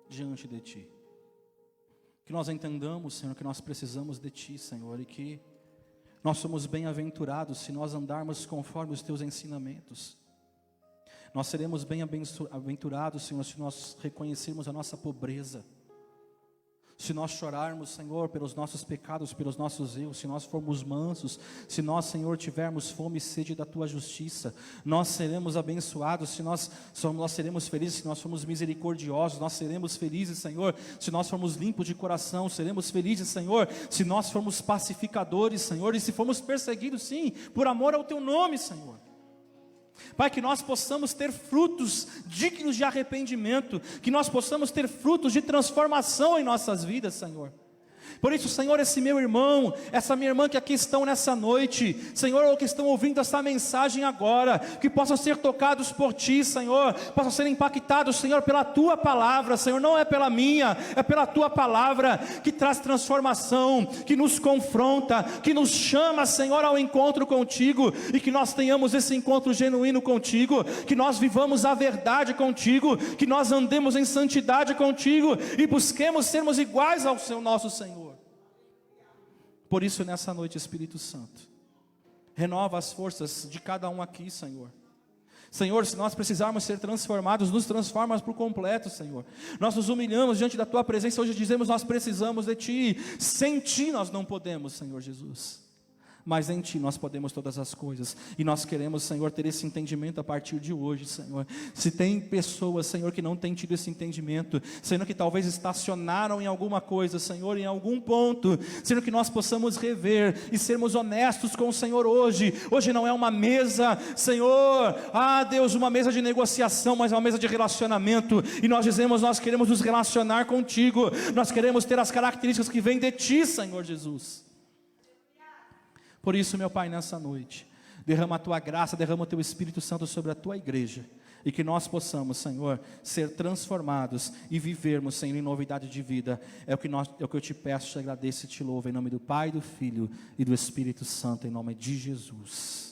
[SPEAKER 1] diante de Ti. Que nós entendamos, Senhor, que nós precisamos de Ti, Senhor, e que nós somos bem-aventurados se nós andarmos conforme os Teus ensinamentos. Nós seremos bem-aventurados, Senhor, se nós reconhecermos a nossa pobreza. Se nós chorarmos, Senhor, pelos nossos pecados, pelos nossos erros, se nós formos mansos, se nós, Senhor, tivermos fome e sede da Tua justiça, nós seremos abençoados, se nós seremos felizes, se nós formos misericordiosos, nós seremos felizes, Senhor, se nós formos limpos de coração, seremos felizes, Senhor, se nós formos pacificadores, Senhor, e se formos perseguidos, sim, por amor ao Teu nome, Senhor. Pai, que nós possamos ter frutos dignos de arrependimento, que nós possamos ter frutos de transformação em nossas vidas, Senhor. Por isso, Senhor, esse meu irmão, essa minha irmã que aqui estão nessa noite, Senhor, ou que estão ouvindo essa mensagem agora, que possam ser tocados por Ti, Senhor, possam ser impactados, Senhor, pela Tua palavra, Senhor, não é pela minha, é pela Tua palavra, que traz transformação, que nos confronta, que nos chama, Senhor, ao encontro contigo, e que nós tenhamos esse encontro genuíno contigo, que nós vivamos a verdade contigo, que nós andemos em santidade contigo, e busquemos sermos iguais ao nosso Senhor. Por isso, nessa noite, Espírito Santo, renova as forças de cada um aqui, Senhor. Senhor, se nós precisarmos ser transformados, nos transforma por completo, Senhor. Nós nos humilhamos diante da Tua presença, hoje dizemos, nós precisamos de Ti. Sem Ti nós não podemos, Senhor Jesus. Mas em Ti nós podemos todas as coisas. E nós queremos, Senhor, ter esse entendimento a partir de hoje, Senhor. Se tem pessoas, Senhor, que não têm tido esse entendimento, Senhor, que talvez estacionaram em alguma coisa, Senhor, em algum ponto, Senhor, que nós possamos rever e sermos honestos com o Senhor hoje. Hoje não é uma mesa, Senhor, Deus, uma mesa de negociação, mas é uma mesa de relacionamento. E nós dizemos, nós queremos nos relacionar contigo. Nós queremos ter as características que vêm de Ti, Senhor Jesus. Por isso, meu Pai, nessa noite, derrama a Tua graça, derrama o Teu Espírito Santo sobre a Tua igreja, e que nós possamos, Senhor, ser transformados e vivermos, Senhor, em novidade de vida. É o que eu te peço, te agradeço e te louvo, em nome do Pai, do Filho e do Espírito Santo, em nome de Jesus.